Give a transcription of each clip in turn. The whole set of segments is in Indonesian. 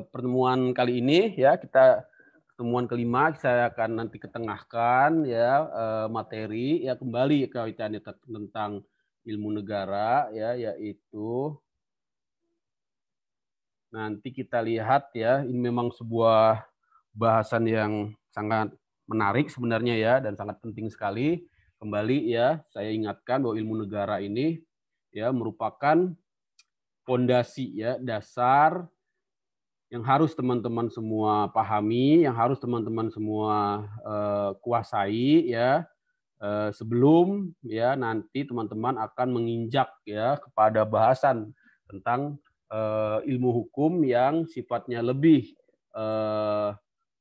pertemuan kali ini ya kita pertemuan kelima saya akan nanti ketengahkan ya materi ya kembali kaitannya tentang ilmu negara ya yaitu nanti kita lihat ya ini memang sebuah bahasan yang sangat menarik sebenarnya ya dan sangat penting sekali. Kembali ya saya ingatkan bahwa ilmu negara ini ya merupakan pondasi ya dasar yang harus teman-teman semua pahami, yang harus teman-teman semua kuasai ya sebelum ya nanti teman-teman akan menginjak ya kepada bahasan tentang ilmu hukum yang sifatnya lebih eh,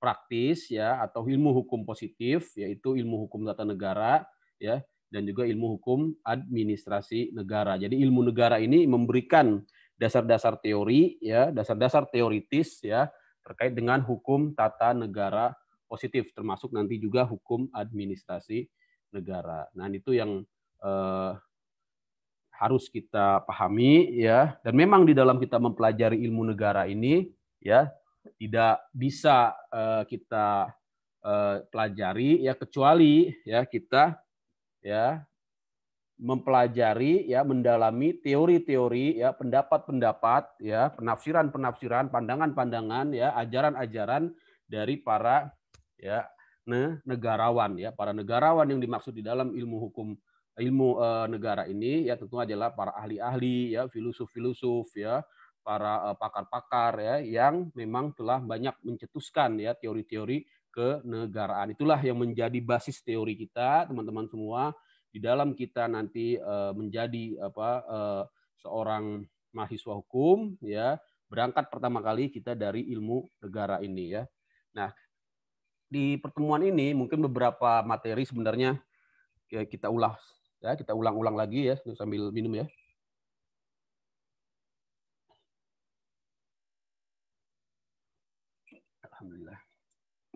praktis ya atau ilmu hukum positif yaitu ilmu hukum tata negara ya dan juga ilmu hukum administrasi negara. Jadi ilmu negara ini memberikan dasar-dasar teori ya, dasar-dasar teoritis ya terkait dengan hukum tata negara positif termasuk nanti juga hukum administrasi negara. Nah, itu yang harus kita pahami ya. Dan memang di dalam kita mempelajari ilmu negara ini ya tidak bisa kita pelajari ya kecuali ya kita ya mempelajari ya mendalami teori-teori ya pendapat-pendapat ya penafsiran-penafsiran pandangan-pandangan ya ajaran-ajaran dari para ya negarawan ya para negarawan yang dimaksud di dalam ilmu hukum ilmu negara ini ya tentu adalah para ahli-ahli ya filosof-filosof ya para pakar-pakar ya yang memang telah banyak mencetuskan ya teori-teori kenegaraan itulah yang menjadi basis teori kita teman-teman semua di dalam kita nanti menjadi seorang mahasiswa hukum ya berangkat pertama kali kita dari ilmu negara ini ya. Nah, di pertemuan ini mungkin beberapa materi sebenarnya ya, kita ulang-ulang lagi ya sambil minum ya. Alhamdulillah.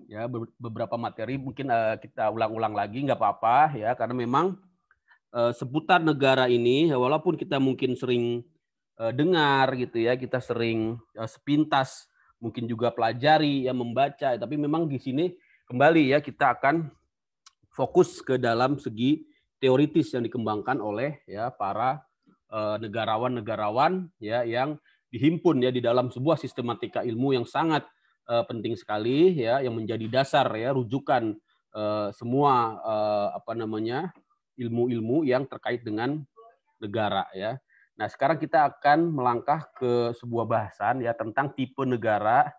Ya beberapa materi mungkin kita ulang-ulang lagi nggak apa-apa ya karena memang seputar negara ini walaupun kita mungkin sering dengar gitu ya, kita sering sepintas mungkin juga pelajari ya membaca, tapi memang di sini kembali ya kita akan fokus ke dalam segi teoritis yang dikembangkan oleh ya para negarawan-negarawan ya yang dihimpun ya di dalam sebuah sistematika ilmu yang sangat penting sekali ya yang menjadi dasar ya rujukan semua ilmu-ilmu yang terkait dengan negara ya. Nah, sekarang kita akan melangkah ke sebuah bahasan ya tentang tipe negara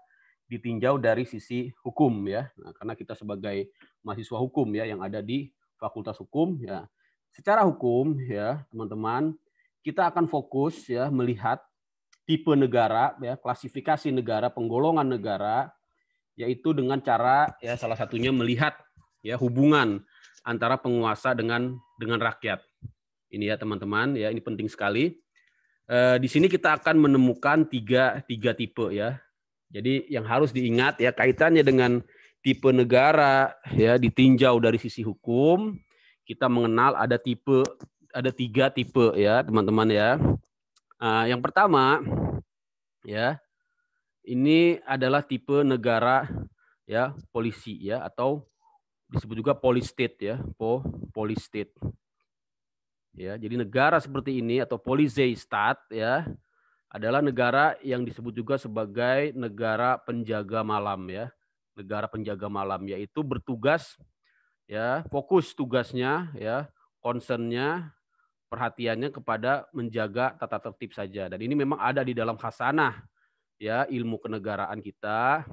ditinjau dari sisi hukum ya. Nah, karena kita sebagai mahasiswa hukum ya yang ada di Fakultas Hukum ya. Secara hukum ya, teman-teman, kita akan fokus ya melihat tipe negara ya, klasifikasi negara, penggolongan negara yaitu dengan cara ya salah satunya melihat ya hubungan antara penguasa dengan rakyat. Ini ya teman-teman ya ini penting sekali. Di sini kita akan menemukan tiga tipe ya. Jadi yang harus diingat ya kaitannya dengan tipe negara ya ditinjau dari sisi hukum kita mengenal ada tiga tipe ya teman-teman ya. Yang pertama ya ini adalah tipe negara ya polisi ya atau disebut juga police state ya police state. Ya, jadi negara seperti ini atau Polizeistaat ya adalah negara yang disebut juga sebagai negara penjaga malam ya. Negara penjaga malam yaitu bertugas ya, fokus tugasnya ya, concernnya, perhatiannya kepada menjaga tata tertib saja. Dan ini memang ada di dalam khasanah ya ilmu kenegaraan kita.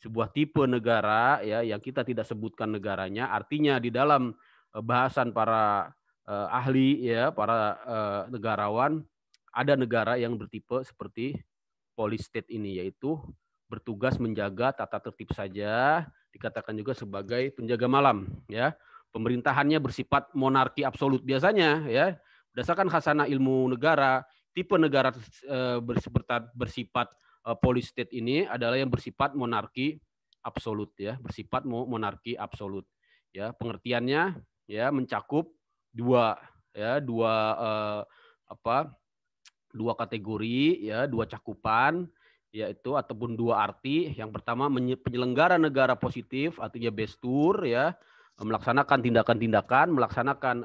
Sebuah tipe negara ya yang kita tidak sebutkan negaranya, artinya di dalam bahasan para ahli ya, para negarawan ada negara yang bertipe seperti police state ini yaitu bertugas menjaga tata tertib saja, dikatakan juga sebagai penjaga malam ya. Pemerintahannya bersifat monarki absolut biasanya ya. Berdasarkan khasanah ilmu negara, tipe negara bersifat police state ini adalah yang bersifat monarki absolut ya, bersifat monarki absolut. Ya, pengertiannya ya mencakup dua kategori ya, dua cakupan. yaitu ataupun dua arti. Yang pertama penyelenggara negara positif, artinya bestur ya, melaksanakan tindakan-tindakan, melaksanakan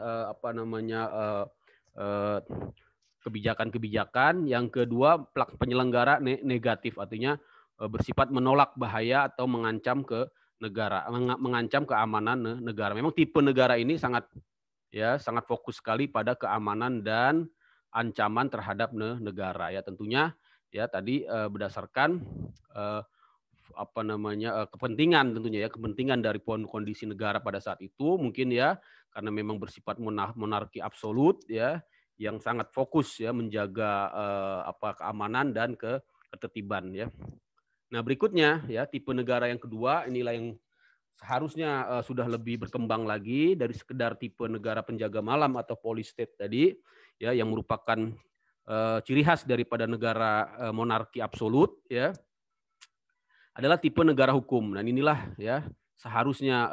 kebijakan-kebijakan. Yang kedua penyelenggara negatif, artinya bersifat menolak bahaya atau mengancam ke negara, mengancam keamanan negara. Memang tipe negara ini sangat fokus sekali pada keamanan dan ancaman terhadap negara ya. Tentunya ya tadi berdasarkan kepentingan, tentunya ya, kepentingan dari kondisi negara pada saat itu mungkin ya, karena memang bersifat monarki absolut ya, yang sangat fokus ya menjaga keamanan dan ketertiban ya. Nah, berikutnya ya tipe negara yang kedua, inilah yang seharusnya sudah lebih berkembang lagi dari sekedar tipe negara penjaga malam atau police state tadi ya, yang merupakan ciri khas daripada negara monarki absolut ya, adalah tipe negara hukum. Dan inilah ya seharusnya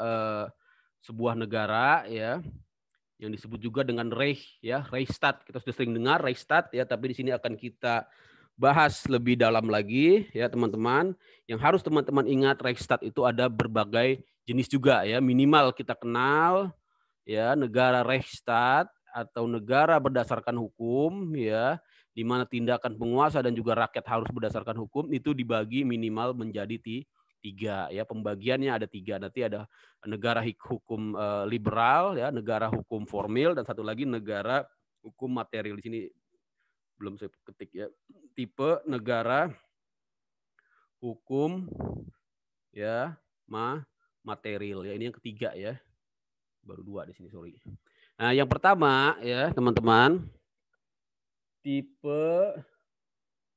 sebuah negara ya yang disebut juga dengan Reichsstaat. Kita sudah sering dengar Reichsstaat ya, tapi di sini akan kita bahas lebih dalam lagi ya teman-teman. Yang harus teman-teman ingat, Reichsstaat itu ada berbagai jenis juga ya. Minimal kita kenal ya negara Reichsstaat atau negara berdasarkan hukum ya, di mana tindakan penguasa dan juga rakyat harus berdasarkan hukum, itu dibagi minimal menjadi tiga ya. Pembagiannya ada tiga. Nanti ada negara hukum liberal ya, negara hukum formil, dan satu lagi negara hukum material. Di sini belum saya ketik ya. Tipe negara hukum ya material ya, ini yang ketiga ya. Baru dua di sini, sorry. Nah, yang pertama ya teman-teman, tipe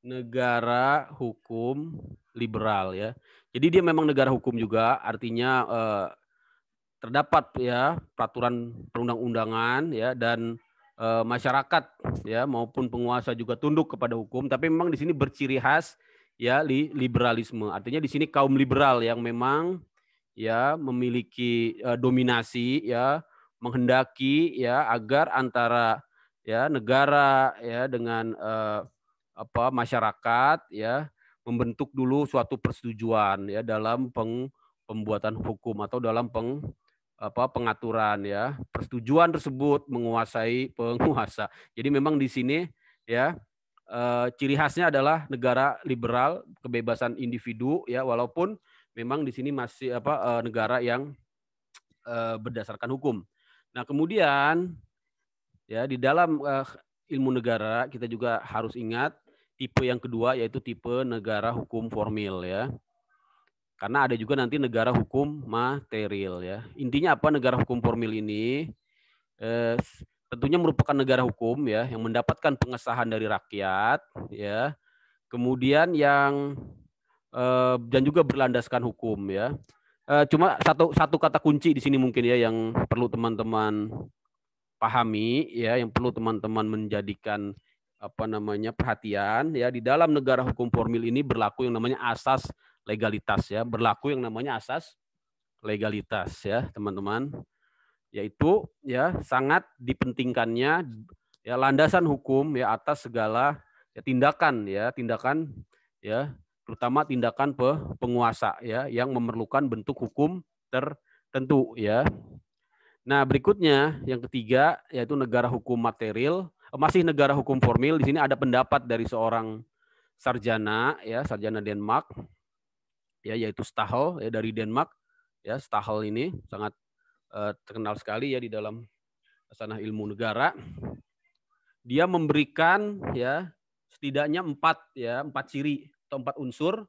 negara hukum liberal ya. Jadi dia memang negara hukum juga, artinya terdapat ya peraturan perundang-undangan ya, dan masyarakat ya maupun penguasa juga tunduk kepada hukum, tapi memang di sini berciri khas ya liberalisme. Artinya di sini kaum liberal yang memang ya memiliki dominasi ya, menghendaki ya agar antara ya negara ya dengan masyarakat ya membentuk dulu suatu persetujuan ya dalam pembuatan hukum atau dalam pengaturan ya. Persetujuan tersebut menguasai penguasa. Jadi memang di sini ya ciri khasnya adalah negara liberal, kebebasan individu ya, walaupun memang di sini masih negara yang berdasarkan hukum. Nah, kemudian ya di dalam ilmu negara kita juga harus ingat tipe yang kedua, yaitu tipe negara hukum formil ya. Karena ada juga nanti negara hukum material ya. Intinya apa negara hukum formil ini? Tentunya merupakan negara hukum ya yang mendapatkan pengesahan dari rakyat ya. Kemudian yang dan juga berlandaskan hukum ya. Cuma satu kata kunci di sini mungkin ya yang perlu teman-teman pahami ya, yang perlu teman-teman menjadikan perhatian ya. Di dalam negara hukum formil ini berlaku yang namanya asas legalitas ya, berlaku yang namanya asas legalitas ya teman-teman, yaitu ya sangat dipentingkannya ya landasan hukum ya atas segala ya, tindakan ya terutama tindakan penguasa ya yang memerlukan bentuk hukum tertentu ya. Nah, berikutnya yang ketiga yaitu negara hukum material, masih negara hukum formil. Di sini ada pendapat dari seorang sarjana ya, sarjana Denmark ya, yaitu Stahel ya, dari Denmark ya. Stahel ini sangat terkenal sekali ya di dalam sanah ilmu negara. Dia memberikan ya setidaknya 4 ciri atau 4 unsur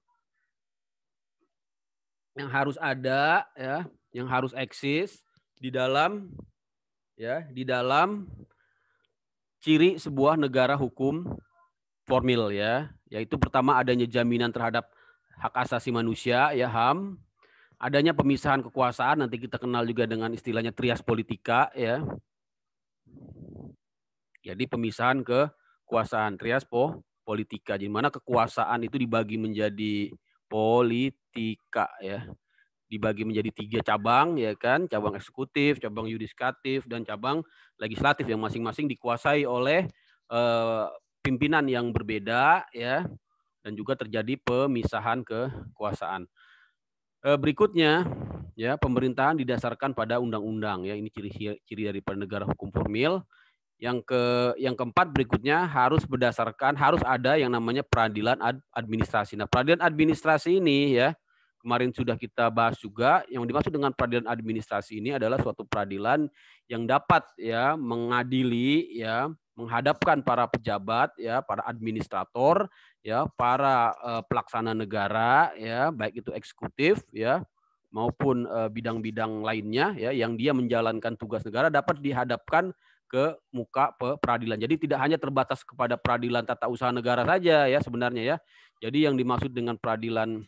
yang harus ada ya, yang harus eksis di dalam ciri sebuah negara hukum formil ya, yaitu pertama adanya jaminan terhadap hak asasi manusia ya, HAM, adanya pemisahan kekuasaan, nanti kita kenal juga dengan istilahnya trias politika ya. Jadi pemisahan kekuasaan, trias politika, di mana kekuasaan itu dibagi menjadi politika ya. Dibagi menjadi 3 cabang ya kan, cabang eksekutif, cabang yudikatif, dan cabang legislatif yang masing-masing dikuasai oleh pimpinan yang berbeda ya. dan juga terjadi pemisahan kekuasaan. Berikutnya, ya, pemerintahan didasarkan pada undang-undang, ya, ini ciri daripada negara hukum formil. Yang keempat berikutnya harus ada yang namanya peradilan administrasi. Nah, peradilan administrasi ini, ya, kemarin sudah kita bahas juga, yang dimaksud dengan peradilan administrasi ini adalah suatu peradilan yang dapat, ya, mengadili, ya, menghadapkan para pejabat, ya, para administrator, ya, para pelaksana negara, ya, baik itu eksekutif, ya, maupun bidang-bidang lainnya, ya, yang dia menjalankan tugas negara dapat dihadapkan ke muka peradilan. Jadi tidak hanya terbatas kepada peradilan tata usaha negara saja, ya, sebenarnya, ya. Jadi yang dimaksud dengan peradilan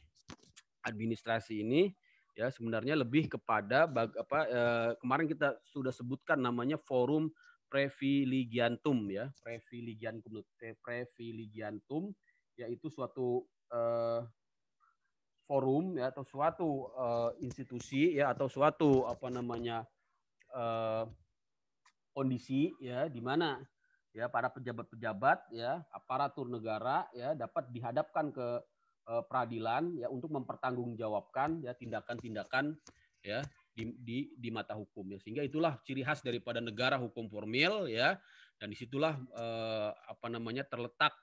administrasi ini, ya, sebenarnya lebih kepada kemarin kita sudah sebutkan namanya forum privilegiantum, ya, privilegiantum, yaitu suatu forum, ya, atau suatu institusi, ya, atau suatu kondisi, ya, di mana, ya, para pejabat-pejabat, ya, aparatur negara, ya, dapat dihadapkan ke peradilan, ya, untuk mempertanggungjawabkan, ya, tindakan-tindakan, ya, di mata hukum, ya. Sehingga itulah ciri khas daripada negara hukum formil, ya, dan disitulah terletak,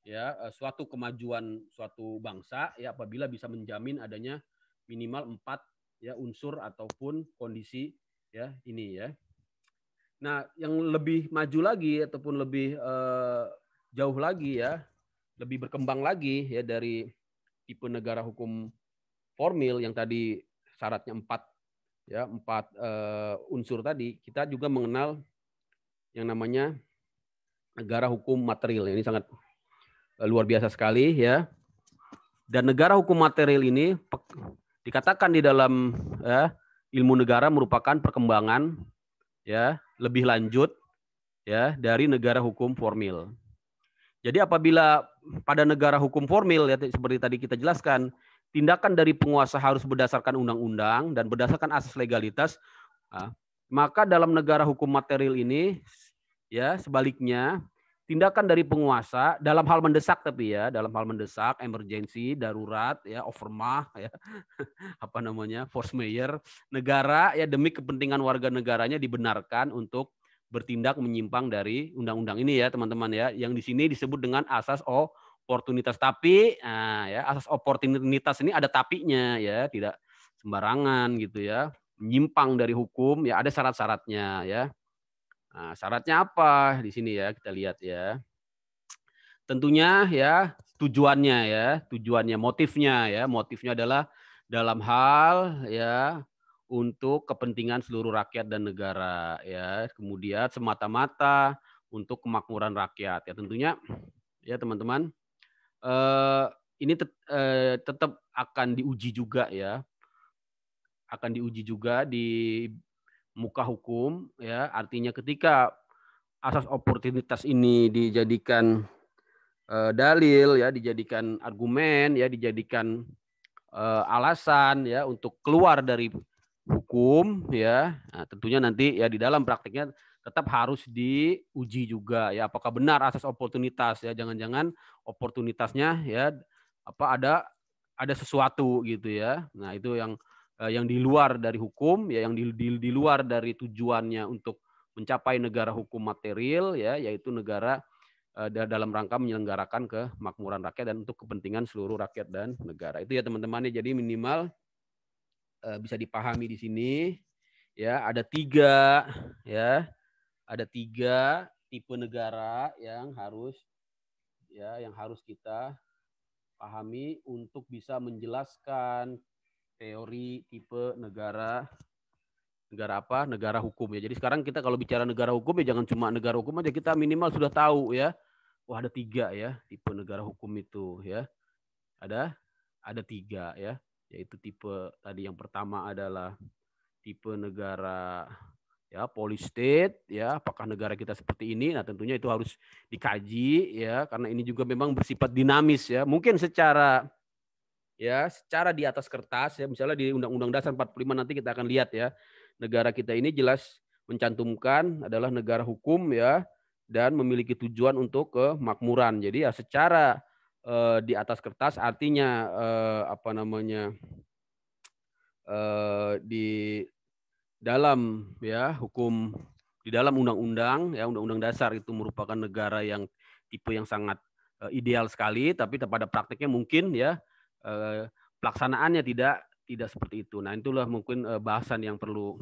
ya, suatu kemajuan suatu bangsa, ya, apabila bisa menjamin adanya minimal 4, ya, unsur ataupun kondisi, ya, ini, ya. Nah, yang lebih maju lagi ataupun lebih jauh lagi, ya, lebih berkembang lagi, ya, dari tipe negara hukum formil yang tadi syaratnya 4, ya, 4 unsur tadi, kita juga mengenal yang namanya negara hukum material. Ini sangat luar biasa sekali, ya. Dan negara hukum material ini dikatakan di dalam, ya, ilmu negara merupakan perkembangan, ya, lebih lanjut, ya, dari negara hukum formil. Jadi apabila pada negara hukum formil, ya, seperti tadi kita jelaskan, tindakan dari penguasa harus berdasarkan undang-undang dan berdasarkan asas legalitas, maka dalam negara hukum material ini, ya, sebaliknya, tindakan dari penguasa dalam hal mendesak, tapi, ya, dalam hal mendesak, emergensi, darurat, ya, overmach, ya, force majeure, negara, ya, demi kepentingan warga negaranya dibenarkan untuk bertindak menyimpang dari undang-undang ini, ya, teman-teman, ya, yang di sini disebut dengan asas oportunitas. Tapi, ya, asas oportunitas ini ada tapinya, ya, tidak sembarangan, gitu, ya, menyimpang dari hukum, ya, ada syarat-syaratnya, ya. Nah, syaratnya apa di sini, ya, kita lihat, ya. Tentunya, ya, tujuannya, motifnya adalah dalam hal, ya, untuk kepentingan seluruh rakyat dan negara, ya. Kemudian semata-mata untuk kemakmuran rakyat, ya, tentunya, ya, teman-teman, ini tetap akan diuji juga, ya. Akan diuji juga di muka hukum, ya, artinya ketika asas oportunitas ini dijadikan dalil, ya, dijadikan argumen, ya, dijadikan alasan, ya, untuk keluar dari hukum, ya. Nah, tentunya nanti, ya, di dalam praktiknya tetap harus diuji juga, ya, apakah benar asas oportunitas, ya, jangan-jangan oportunitasnya, ya, ada sesuatu, gitu, ya. Nah, itu yang di luar dari hukum, ya, yang di luar dari tujuannya untuk mencapai negara hukum material, ya, yaitu negara dalam rangka menyelenggarakan kemakmuran rakyat dan untuk kepentingan seluruh rakyat dan negara. Itu, ya, teman-teman. Jadi minimal bisa dipahami di sini, ya, ada 3, ya, ada 3 tipe negara yang harus kita pahami untuk bisa menjelaskan teori tipe negara apa? Negara hukum, ya. Jadi sekarang kita kalau bicara negara hukum, ya, jangan cuma negara hukum aja, kita minimal sudah tahu, ya. Wah, ada 3, ya, tipe negara hukum itu, ya. Ada 3, ya. Yaitu tipe tadi yang pertama adalah tipe negara, ya, police state, ya. Apakah negara kita seperti ini? Nah, tentunya itu harus dikaji, ya, karena ini juga memang bersifat dinamis, ya. Mungkin secara di atas kertas, ya, misalnya di Undang-Undang Dasar 45 nanti kita akan lihat, ya, negara kita ini jelas mencantumkan adalah negara hukum, ya, dan memiliki tujuan untuk kemakmuran. Jadi, ya, secara di atas kertas, artinya apa namanya, di dalam ya hukum, di dalam undang-undang ya, undang-undang dasar itu merupakan negara yang tipe yang sangat ideal sekali, tapi pada prakteknya mungkin ya pelaksanaannya tidak seperti itu. Nah, itulah mungkin bahasan yang perlu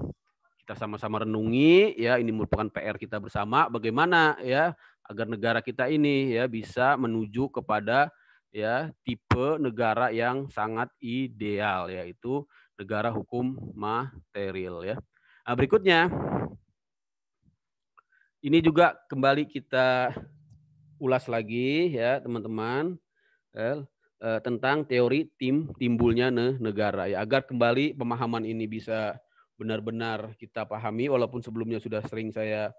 kita sama-sama renungi ya. Ini merupakan PR kita bersama, bagaimana ya agar negara kita ini ya bisa menuju kepada ya tipe negara yang sangat ideal, yaitu negara hukum material ya. Nah, berikutnya ini juga kembali kita ulas lagi ya teman-teman tentang teori timbulnya negara ya, agar kembali pemahaman ini bisa benar-benar kita pahami, walaupun sebelumnya sudah sering saya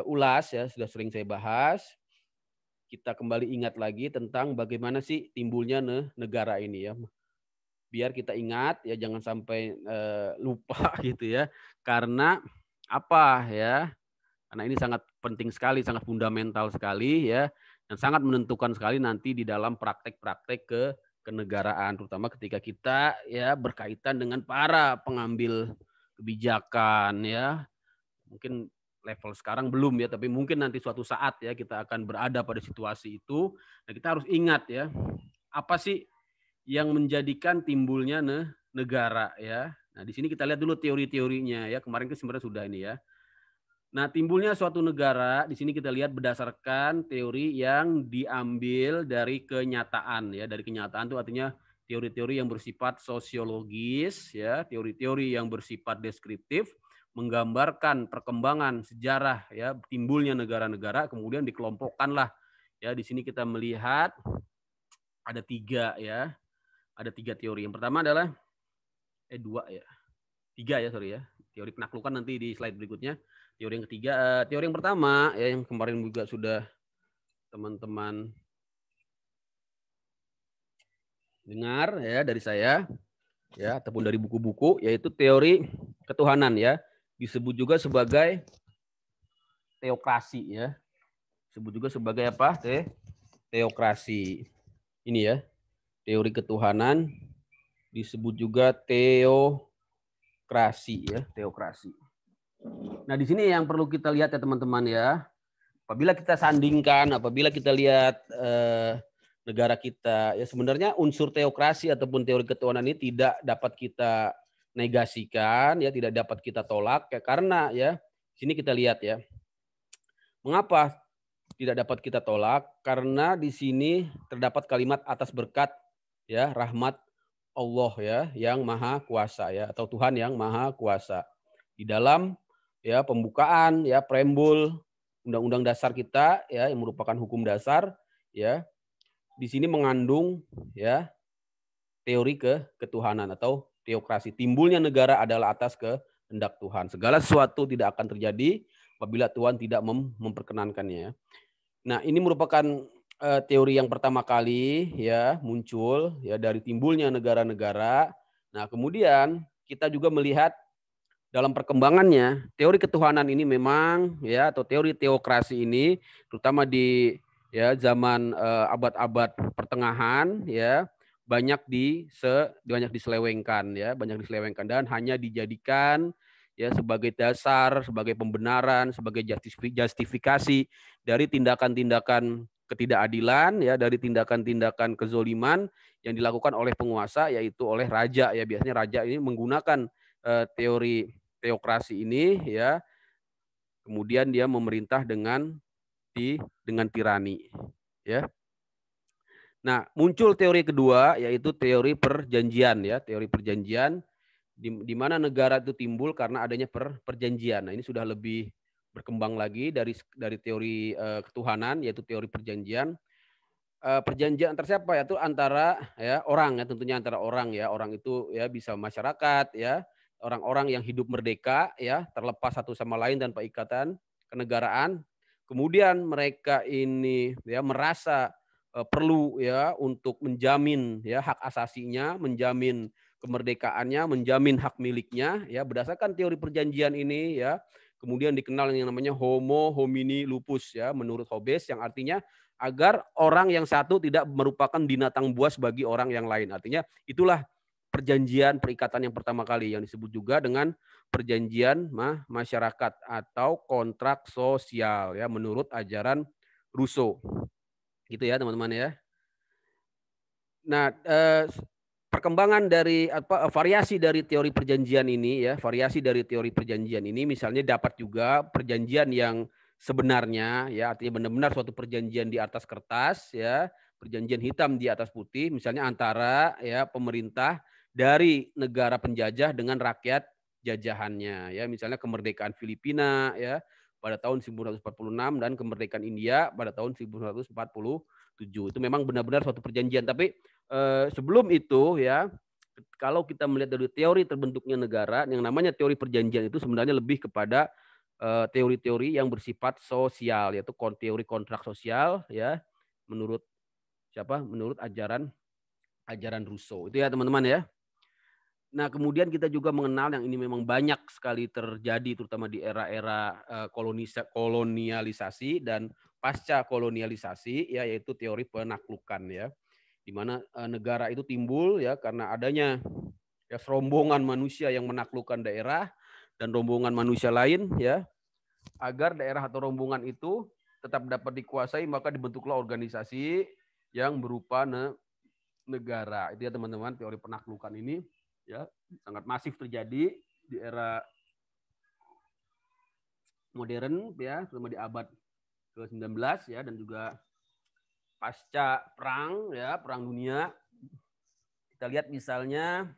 ulas ya, sudah sering saya bahas. Kita kembali ingat lagi tentang bagaimana sih timbulnya negara ini ya. Biar kita ingat ya, jangan sampai lupa gitu ya. Karena apa ya? Karena ini sangat penting sekali, sangat fundamental sekali ya, dan sangat menentukan sekali nanti di dalam praktek-praktek kenegaraan, terutama ketika kita ya berkaitan dengan para pengambil kebijakan ya. Mungkin level sekarang belum ya, tapi mungkin nanti suatu saat ya kita akan berada pada situasi itu. Nah, kita harus ingat ya, apa sih yang menjadikan timbulnya negara ya. Nah, di sini kita lihat dulu teori-teorinya ya. Kemarin kan sebenarnya sudah ini ya. Nah, timbulnya suatu negara di sini kita lihat berdasarkan teori yang diambil dari kenyataan ya. Dari kenyataan itu artinya teori-teori yang bersifat sosiologis ya, teori-teori yang bersifat deskriptif, menggambarkan perkembangan sejarah ya timbulnya negara-negara, kemudian dikelompokkanlah ya. Di sini kita melihat ada 3 ya. Ada 3 teori. Yang pertama adalah 2 ya. 3 ya, sorry ya. Teori penaklukan nanti di slide berikutnya. Teori yang ketiga, teori yang pertama ya, yang kemarin juga sudah teman-teman dengar ya dari saya ya, ataupun dari buku-buku, yaitu teori ketuhanan ya. Disebut juga sebagai teokrasi ya. Disebut juga sebagai apa? Teokrasi. Ini ya, teori ketuhanan disebut juga teokrasi ya, teokrasi. Nah, di sini yang perlu kita lihat ya teman-teman ya. Apabila kita sandingkan, apabila kita lihat negara kita, ya sebenarnya unsur teokrasi ataupun teori ketuhanan ini tidak dapat kita negasikan, ya tidak dapat kita tolak, ya karena ya sini kita lihat ya, mengapa tidak dapat kita tolak? Karena di sini terdapat kalimat atas berkat ya rahmat Allah ya yang maha kuasa ya, atau Tuhan yang maha kuasa. Di dalam ya pembukaan ya preambul Undang-Undang Dasar kita ya yang merupakan hukum dasar ya, di sini mengandung ya teori ketuhanan atau teokrasi. Timbulnya negara adalah atas kehendak Tuhan. Segala sesuatu tidak akan terjadi apabila Tuhan tidak memperkenankannya. Nah, ini merupakan teori yang pertama kali ya muncul ya dari timbulnya negara-negara. Nah, kemudian kita juga melihat dalam perkembangannya teori ketuhanan ini memang ya, atau teori teokrasi ini terutama di ya zaman abad-abad pertengahan ya banyak diselewengkan ya, banyak diselewengkan dan hanya dijadikan ya sebagai dasar, sebagai pembenaran, sebagai justifikasi dari tindakan-tindakan ketidakadilan ya, dari tindakan-tindakan kezoliman yang dilakukan oleh penguasa, yaitu oleh raja ya. Biasanya raja ini menggunakan teori teokrasi ini ya, kemudian dia memerintah dengan tirani ya. Nah, muncul teori kedua yaitu teori perjanjian ya, teori perjanjian di mana negara itu timbul karena adanya perjanjian. Nah, ini sudah lebih berkembang lagi dari teori ketuhanan, yaitu teori perjanjian. Perjanjian antar siapa? Yaitu antara ya orang ya, tentunya antara orang ya. Orang itu ya bisa masyarakat ya, orang-orang yang hidup merdeka ya, terlepas satu sama lain tanpa ikatan kenegaraan. Kemudian mereka ini ya merasa perlu ya untuk menjamin ya hak asasinya, menjamin kemerdekaannya, menjamin hak miliknya ya berdasarkan teori perjanjian ini ya. Kemudian dikenal yang namanya homo homini lupus ya menurut Hobbes, yang artinya agar orang yang satu tidak merupakan binatang buas bagi orang yang lain. Artinya itulah perjanjian perikatan yang pertama kali yang disebut juga dengan perjanjian masyarakat atau kontrak sosial ya menurut ajaran Rousseau. Gitu ya teman-teman ya. Nah, perkembangan dari variasi dari teori perjanjian ini ya, variasi dari teori perjanjian ini misalnya dapat juga perjanjian yang sebenarnya ya, artinya benar-benar suatu perjanjian di atas kertas ya, perjanjian hitam di atas putih misalnya antara ya pemerintah dari negara penjajah dengan rakyat jajahannya ya, misalnya kemerdekaan Filipina ya pada tahun 1946 dan kemerdekaan India pada tahun 1947. Itu memang benar-benar suatu perjanjian, tapi sebelum itu ya, kalau kita melihat dari teori terbentuknya negara, yang namanya teori perjanjian itu sebenarnya lebih kepada teori-teori yang bersifat sosial, yaitu teori kontrak sosial ya, menurut siapa? Menurut ajaran Rousseau. Itu ya teman-teman ya. Nah, kemudian kita juga mengenal yang ini memang banyak sekali terjadi terutama di era-era kolonialisasi dan pasca kolonialisasi ya, yaitu teori penaklukan ya. Di mana negara itu timbul ya karena adanya ya serombongan manusia yang menaklukkan daerah dan rombongan manusia lain ya, agar daerah atau rombongan itu tetap dapat dikuasai, maka dibentuklah organisasi yang berupa negara. Itu ya teman-teman, teori penaklukan ini ya sangat masif terjadi di era modern ya, terutama di abad ke-19 ya, dan juga pasca perang ya, perang dunia. Kita lihat misalnya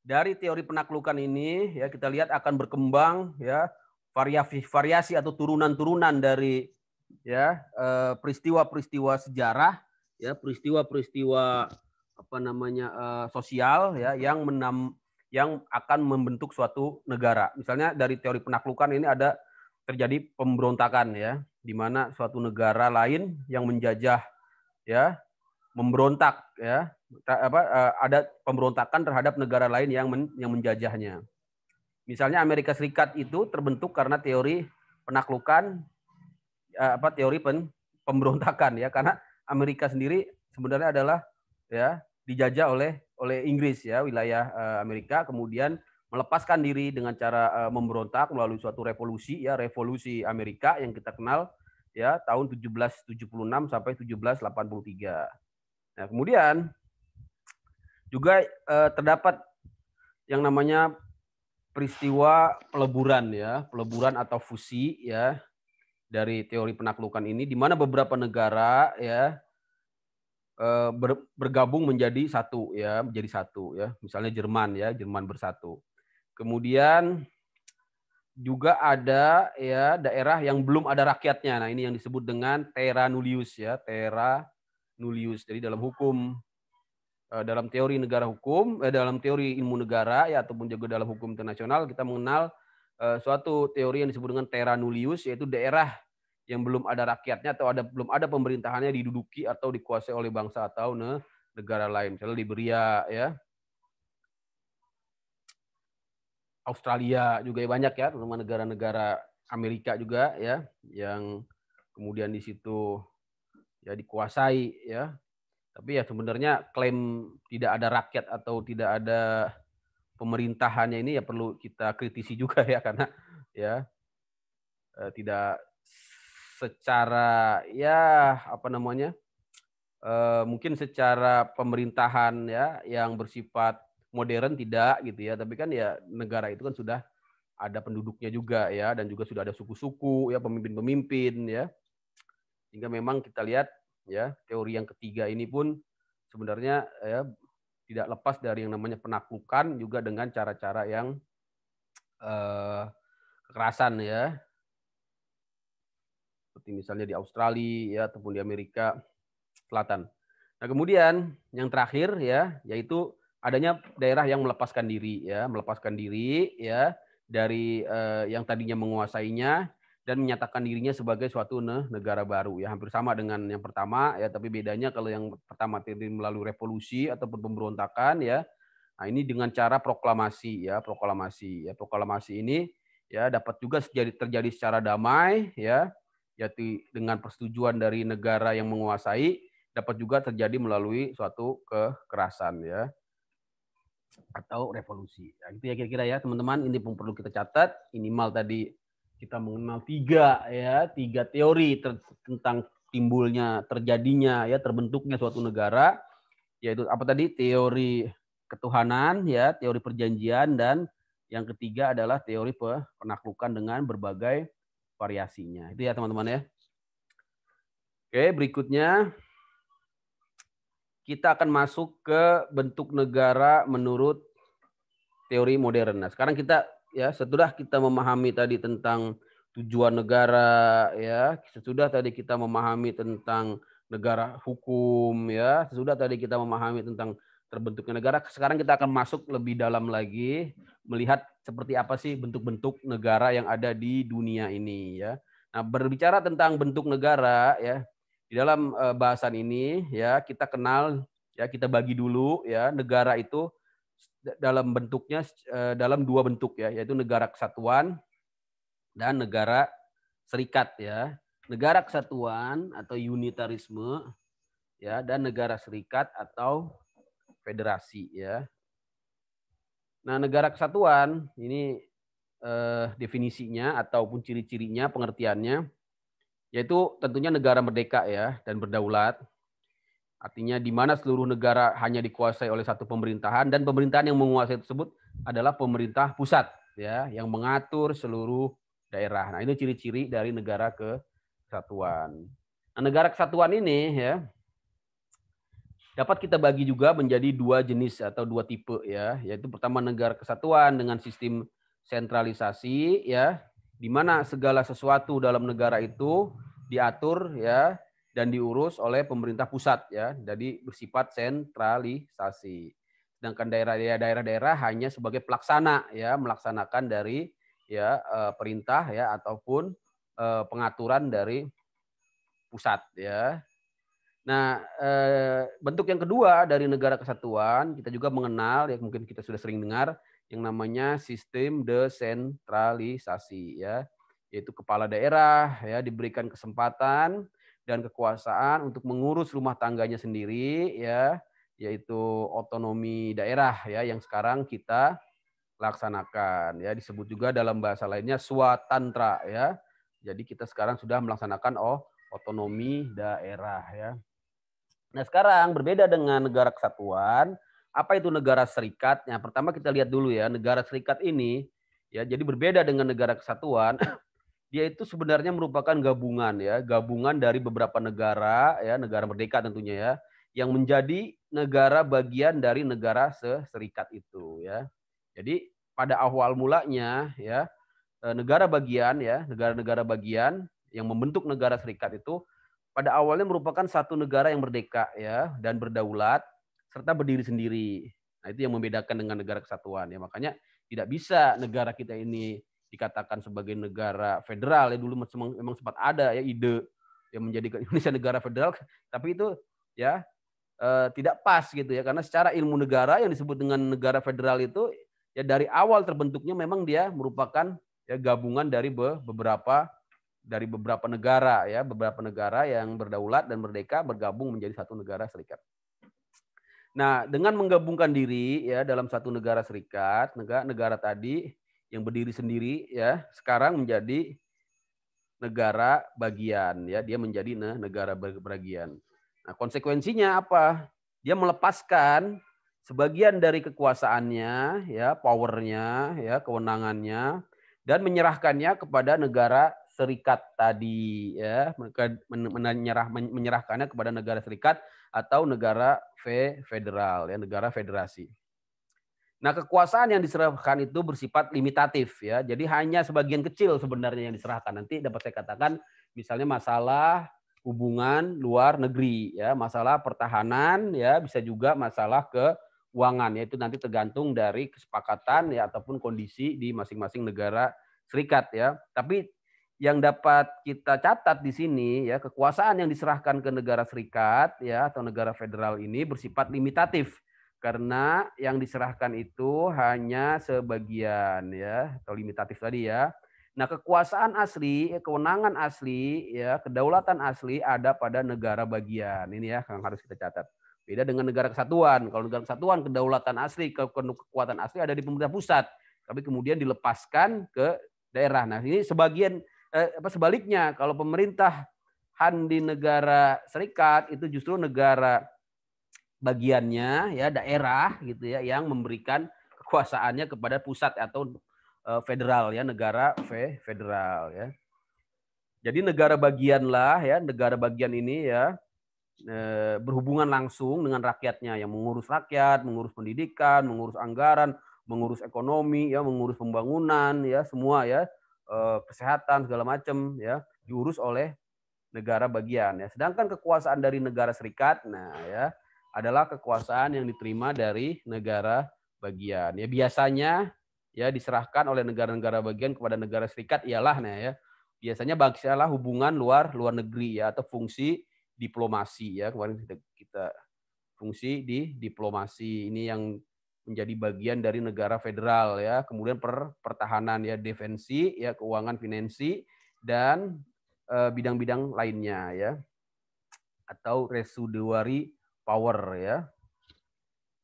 dari teori penaklukan ini ya, kita lihat akan berkembang ya variasi atau turunan-turunan dari ya peristiwa-peristiwa sejarah ya, peristiwa-peristiwa sosial ya yang akan membentuk suatu negara. Misalnya dari teori penaklukan ini ada terjadi pemberontakan ya, di mana suatu negara lain yang menjajah ya memberontak ya, ada pemberontakan terhadap negara lain yang menjajahnya. Misalnya Amerika Serikat itu terbentuk karena teori penaklukan, teori pemberontakan ya, karena Amerika sendiri sebenarnya adalah ya dijajah oleh Inggris ya, wilayah Amerika, kemudian melepaskan diri dengan cara memberontak melalui suatu revolusi ya, revolusi Amerika yang kita kenal ya tahun 1776 sampai 1783. Nah, kemudian juga terdapat yang namanya peristiwa peleburan ya, peleburan atau fusi ya dari teori penaklukan ini, di mana beberapa negara ya bergabung menjadi satu ya, Misalnya Jerman ya, Jerman bersatu. Kemudian juga ada ya daerah yang belum ada rakyatnya. Nah, ini yang disebut dengan terra nullius ya, terra nullius. Jadi dalam hukum, dalam teori negara hukum, dalam teori ilmu negara ya ataupun juga dalam hukum internasional, kita mengenal suatu teori yang disebut dengan terra nullius, yaitu daerah yang belum ada rakyatnya atau belum ada pemerintahannya diduduki atau dikuasai oleh bangsa atau negara lain. Misalnya Liberia ya, Australia juga banyak ya, terutama negara-negara Amerika juga ya, yang kemudian di situ ya dikuasai ya. Tapi ya sebenarnya klaim tidak ada rakyat atau tidak ada pemerintahannya ini ya perlu kita kritisi juga ya, karena ya tidak secara ya mungkin secara pemerintahan ya yang bersifat modern tidak gitu ya, tapi kan ya negara itu kan sudah ada penduduknya juga ya, dan juga sudah ada suku-suku ya, pemimpin-pemimpin ya, sehingga memang kita lihat ya teori yang ketiga ini pun sebenarnya ya tidak lepas dari yang namanya penaklukan juga dengan cara-cara yang kekerasan ya, seperti misalnya di Australia ya ataupun di Amerika Selatan. Nah, kemudian yang terakhir ya, yaitu adanya daerah yang melepaskan diri ya dari yang tadinya menguasainya dan menyatakan dirinya sebagai suatu negara baru ya, hampir sama dengan yang pertama ya, tapi bedanya kalau yang pertama terjadi melalui revolusi ataupun pemberontakan ya. Nah, ini dengan cara proklamasi ya, proklamasi ini ya dapat juga terjadi secara damai ya, yaitu dengan persetujuan dari negara yang menguasai, dapat juga terjadi melalui suatu kekerasan ya atau revolusi. Ya, itu ya kira-kira ya teman-teman, ini pun perlu kita catat. Minimal tadi kita mengenal tiga teori tentang timbulnya, terjadinya ya terbentuknya suatu negara, yaitu apa tadi? Teori ketuhanan ya, teori perjanjian, dan yang ketiga adalah teori penaklukan dengan berbagai variasinya. Itu ya teman-teman ya. Oke, berikutnya kita akan masuk ke bentuk negara menurut teori modern. Nah, sekarang kita ya setelah kita memahami tadi tentang tujuan negara ya, sesudah tadi kita memahami tentang negara hukum ya, sesudah tadi kita memahami tentang terbentuknya negara, sekarang kita akan masuk lebih dalam lagi melihat seperti apa sih bentuk-bentuk negara yang ada di dunia ini ya. Nah, berbicara tentang bentuk negara ya, di dalam bahasan ini ya kita kenal ya, kita bagi dulu ya negara itu dalam bentuknya dalam dua bentuk ya, yaitu negara kesatuan dan negara serikat ya. Negara kesatuan atau unitarisme ya, dan negara serikat atau federasi ya. Nah, negara kesatuan ini definisinya ataupun ciri-cirinya, pengertiannya, yaitu tentunya negara merdeka ya dan berdaulat. Artinya di mana seluruh negara hanya dikuasai oleh satu pemerintahan, dan pemerintahan yang menguasai tersebut adalah pemerintah pusat ya yang mengatur seluruh daerah. Nah, ini ciri-ciri dari negara kesatuan. Nah, negara kesatuan ini ya dapat kita bagi juga menjadi dua jenis atau dua tipe ya, yaitu pertama negara kesatuan dengan sistem sentralisasi ya, di mana segala sesuatu dalam negara itu diatur ya dan diurus oleh pemerintah pusat ya, jadi bersifat sentralisasi. Sedangkan daerah-daerah hanya sebagai pelaksana ya, melaksanakan dari ya perintah ya ataupun pengaturan dari pusat ya. Nah, bentuk yang kedua dari negara kesatuan kita juga mengenal ya, mungkin kita sudah sering dengar yang namanya sistem desentralisasi ya, yaitu kepala daerah ya diberikan kesempatan dan kekuasaan untuk mengurus rumah tangganya sendiri ya, yaitu otonomi daerah ya yang sekarang kita laksanakan ya, disebut juga dalam bahasa lainnya swatantra ya. Jadi kita sekarang sudah melaksanakan otonomi daerah ya. Nah, sekarang berbeda dengan negara kesatuan. Apa itu negara serikat? Yang pertama kita lihat dulu ya, negara serikat ini ya, jadi berbeda dengan negara kesatuan. Dia itu sebenarnya merupakan gabungan ya, gabungan dari beberapa negara ya, negara merdeka tentunya ya, yang menjadi negara bagian dari negara serikat itu ya. Jadi pada awal mulanya ya, negara bagian ya, negara-negara bagian yang membentuk negara serikat itu pada awalnya merupakan satu negara yang merdeka ya dan berdaulat serta berdiri sendiri. Nah, itu yang membedakan dengan negara kesatuan ya. Makanya tidak bisa negara kita ini dikatakan sebagai negara federal ya, dulu memang sempat ada ya ide yang menjadikan Indonesia negara federal, tapi itu ya tidak pas gitu ya, karena secara ilmu negara yang disebut dengan negara federal itu ya dari awal terbentuknya memang dia merupakan ya gabungan dari beberapa negara ya, beberapa negara yang berdaulat dan merdeka bergabung menjadi satu negara serikat. Nah, dengan menggabungkan diri ya dalam satu negara serikat, negara tadi yang berdiri sendiri ya, sekarang menjadi negara bagian ya, dia menjadi negara bagian. Nah, konsekuensinya apa? Dia melepaskan sebagian dari kekuasaannya ya, powernya ya, kewenangannya, dan menyerahkannya kepada negara serikat tadi ya, menyerahkannya kepada negara serikat atau negara federal ya, negara federasi. Nah, kekuasaan yang diserahkan itu bersifat limitatif ya. Jadi hanya sebagian kecil sebenarnya yang diserahkan. Nanti dapat saya katakan misalnya masalah hubungan luar negeri ya, masalah pertahanan ya, bisa juga masalah keuangan, yaitu nanti tergantung dari kesepakatan ya ataupun kondisi di masing-masing negara serikat ya. Tapi yang dapat kita catat di sini ya, kekuasaan yang diserahkan ke negara serikat ya atau negara federal ini bersifat limitatif karena yang diserahkan itu hanya sebagian ya atau limitatif tadi ya. Nah, kekuasaan asli, kewenangan asli, ya, kedaulatan asli ada pada negara bagian. Ini ya yang harus kita catat. Beda dengan negara kesatuan. Kalau negara kesatuan, kedaulatan asli, kekuatan asli ada di pemerintah pusat, tapi kemudian dilepaskan ke daerah. Nah, ini sebaliknya, kalau pemerintahan di negara serikat itu justru negara bagiannya, ya, daerah gitu ya, yang memberikan kekuasaannya kepada pusat atau federal, ya, negara federal, ya. Jadi negara bagian lah, ya, negara bagian ini, ya, berhubungan langsung dengan rakyatnya, yang mengurus rakyat, mengurus pendidikan, mengurus anggaran, mengurus ekonomi, ya, mengurus pembangunan, ya, semua, ya, kesehatan segala macam, ya, diurus oleh negara bagian, ya. Sedangkan kekuasaan dari negara serikat, nah, ya, adalah kekuasaan yang diterima dari negara bagian. Ya, biasanya, ya, diserahkan oleh negara-negara bagian kepada negara serikat ialah, nah, ya, biasanya bagianlah hubungan luar negeri, ya, atau fungsi diplomasi, ya. Kemarin kita fungsi di diplomasi ini yang menjadi bagian dari negara federal, ya. Kemudian pertahanan, ya, defensi, ya, keuangan, finansi, dan bidang-bidang lainnya, ya, atau residuary power, ya.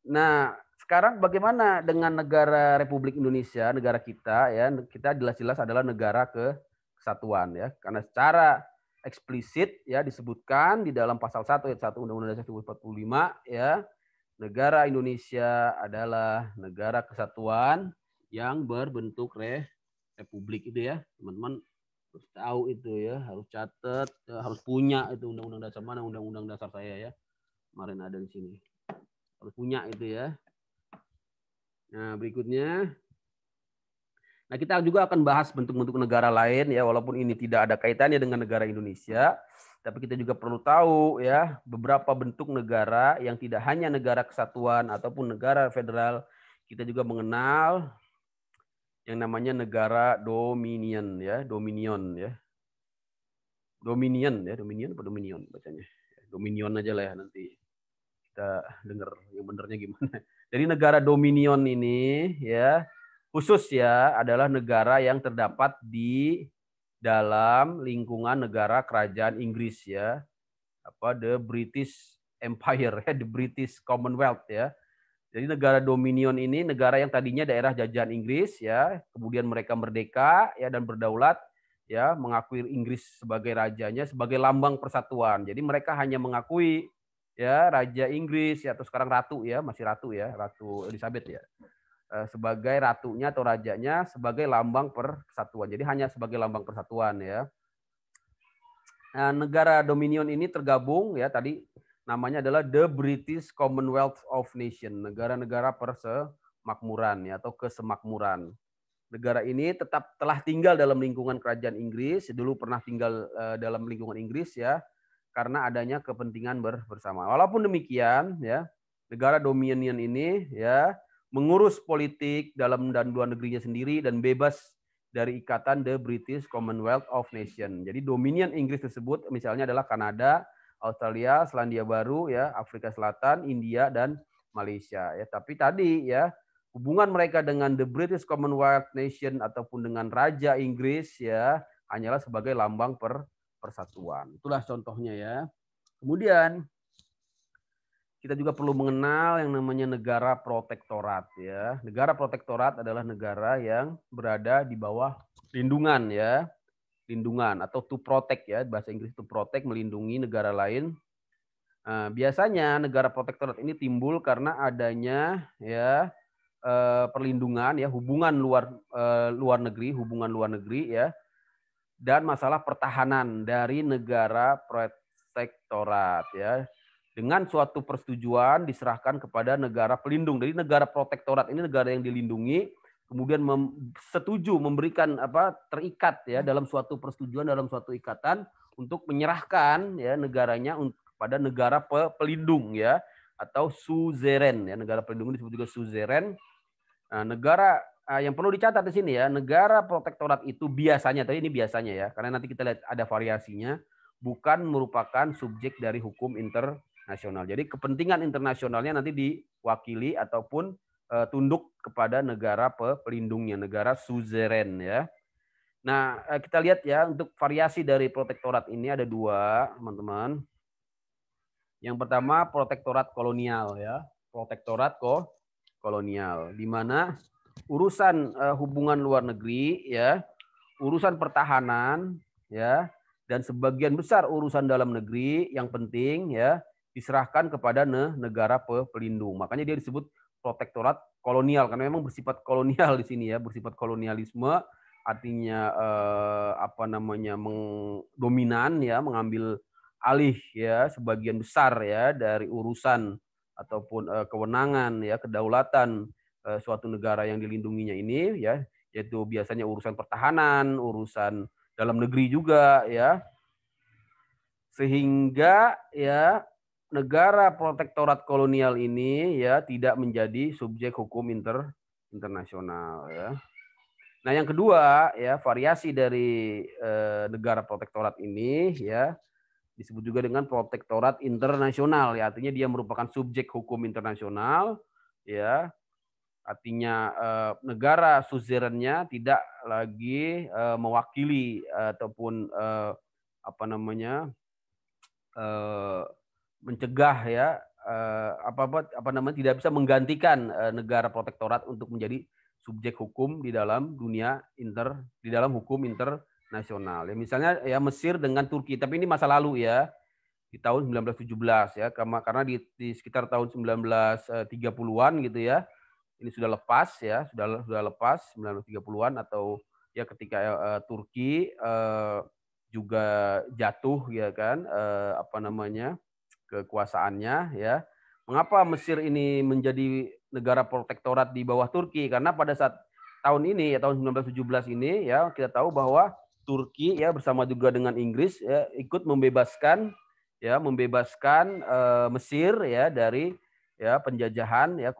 Nah, sekarang bagaimana dengan negara Republik Indonesia, negara kita, ya, kita jelas-jelas adalah negara kesatuan, ya, karena secara eksplisit, ya, disebutkan di dalam pasal 1 ayat 1 Undang-Undang Dasar 1945, ya, negara Indonesia adalah negara kesatuan yang berbentuk republik, itu ya, teman-teman harus tahu itu, ya, harus catat, ya, harus punya itu undang-undang dasar mana, undang-undang dasar saya, ya, kemarin ada di sini, harus punya itu, ya. Nah, berikutnya, nah, kita juga akan bahas bentuk-bentuk negara lain, ya, walaupun ini tidak ada kaitannya dengan negara Indonesia, tapi kita juga perlu tahu, ya, beberapa bentuk negara yang tidak hanya negara kesatuan ataupun negara federal, kita juga mengenal yang namanya negara dominion, ya, dominion, ya. Dominion, ya, dominion apa dominion bacanya? Dominion aja lah, ya, nanti kita dengar yang benernya gimana. Jadi negara dominion ini, ya, khusus, ya, adalah negara yang terdapat di dalam lingkungan negara kerajaan Inggris, ya. The British Empire, ya, the British Commonwealth, ya. Jadi negara dominion ini negara yang tadinya daerah jajahan Inggris, ya, kemudian mereka merdeka, ya, dan berdaulat, ya, mengakui Inggris sebagai rajanya, sebagai lambang persatuan. Jadi mereka hanya mengakui, ya, Raja Inggris, ya, atau sekarang ratu, ya, masih ratu, ya, Ratu Elizabeth, ya, sebagai ratunya atau rajanya, sebagai lambang persatuan. Jadi hanya sebagai lambang persatuan, ya. Nah, negara dominion ini tergabung, ya, tadi namanya adalah The British Commonwealth of Nations, negara-negara persemakmuran, ya, atau kesemakmuran. Negara ini telah tinggal dalam lingkungan kerajaan Inggris, dulu pernah tinggal dalam lingkungan Inggris, ya, karena adanya kepentingan bersama. Walaupun demikian, ya, negara dominion ini, ya, mengurus politik dalam dan luar negerinya sendiri dan bebas dari ikatan The British Commonwealth of Nations. Jadi dominion Inggris tersebut misalnya adalah Kanada, Australia, Selandia Baru, ya, Afrika Selatan, India, dan Malaysia, ya. Tapi tadi, ya, hubungan mereka dengan The British Commonwealth Nation ataupun dengan Raja Inggris, ya, hanyalah sebagai lambang persatuan. Itulah contohnya, ya. Kemudian kita juga perlu mengenal yang namanya negara protektorat, ya. Negara protektorat adalah negara yang berada di bawah lindungan, ya. Lindungan atau to protect, ya, bahasa Inggris to protect, melindungi negara lain. Biasanya negara protektorat ini timbul karena adanya, ya, perlindungan, ya, hubungan luar negeri, ya, dan masalah pertahanan dari negara protektorat, ya, dengan suatu persetujuan diserahkan kepada negara pelindung. Jadi negara protektorat ini negara yang dilindungi, kemudian setuju memberikan terikat, ya, dalam suatu persetujuan, dalam suatu ikatan untuk menyerahkan, ya, negaranya kepada negara pelindung, ya, atau suzeren, ya. Negara pelindung disebut juga suzeren. Nah, negara yang perlu dicatat di sini, ya, negara protektorat itu biasanya, tapi ini biasanya, ya, karena nanti kita lihat ada variasinya, bukan merupakan subjek dari hukum internasional. Jadi kepentingan internasionalnya nanti diwakili ataupun tunduk kepada negara pelindungnya, negara suzeren, ya. Nah, kita lihat ya untuk variasi dari protektorat ini ada dua, teman-teman. Yang pertama protektorat kolonial ya, protektorat kolonial, di mana urusan hubungan luar negeri ya, urusan pertahanan ya, dan sebagian besar urusan dalam negeri yang penting ya diserahkan kepada negara pelindung. Makanya dia disebut protektorat kolonial karena memang bersifat kolonial di sini ya, bersifat kolonialisme, artinya apa namanya dominan ya, mengambil alih ya sebagian besar ya dari urusan ataupun kewenangan ya kedaulatan suatu negara yang dilindunginya ini ya, yaitu biasanya urusan pertahanan, urusan dalam negeri juga ya. Sehingga ya negara protektorat kolonial ini ya tidak menjadi subjek hukum internasional ya. Nah, yang kedua ya variasi dari negara protektorat ini ya disebut juga dengan protektorat internasional ya, artinya dia merupakan subjek hukum internasional ya, artinya negara suzerennya tidak lagi mewakili ataupun apa namanya mencegah ya apa namanya tidak bisa menggantikan negara protektorat untuk menjadi subjek hukum di dalam dunia di dalam hukum internasional. Ya, misalnya ya Mesir dengan Turki, tapi ini masa lalu ya di tahun 1917 ya, karena di sekitar tahun 1930-an gitu ya. Ini sudah lepas ya, sudah lepas 1930-an atau ya ketika Turki juga jatuh ya kan apa namanya kekuasaannya ya. Mengapa Mesir ini menjadi negara protektorat di bawah Turki? Karena pada saat tahun ini ya tahun 1917 ini ya kita tahu bahwa Turki ya bersama juga dengan Inggris ya ikut membebaskan Mesir ya dari ya penjajahan ya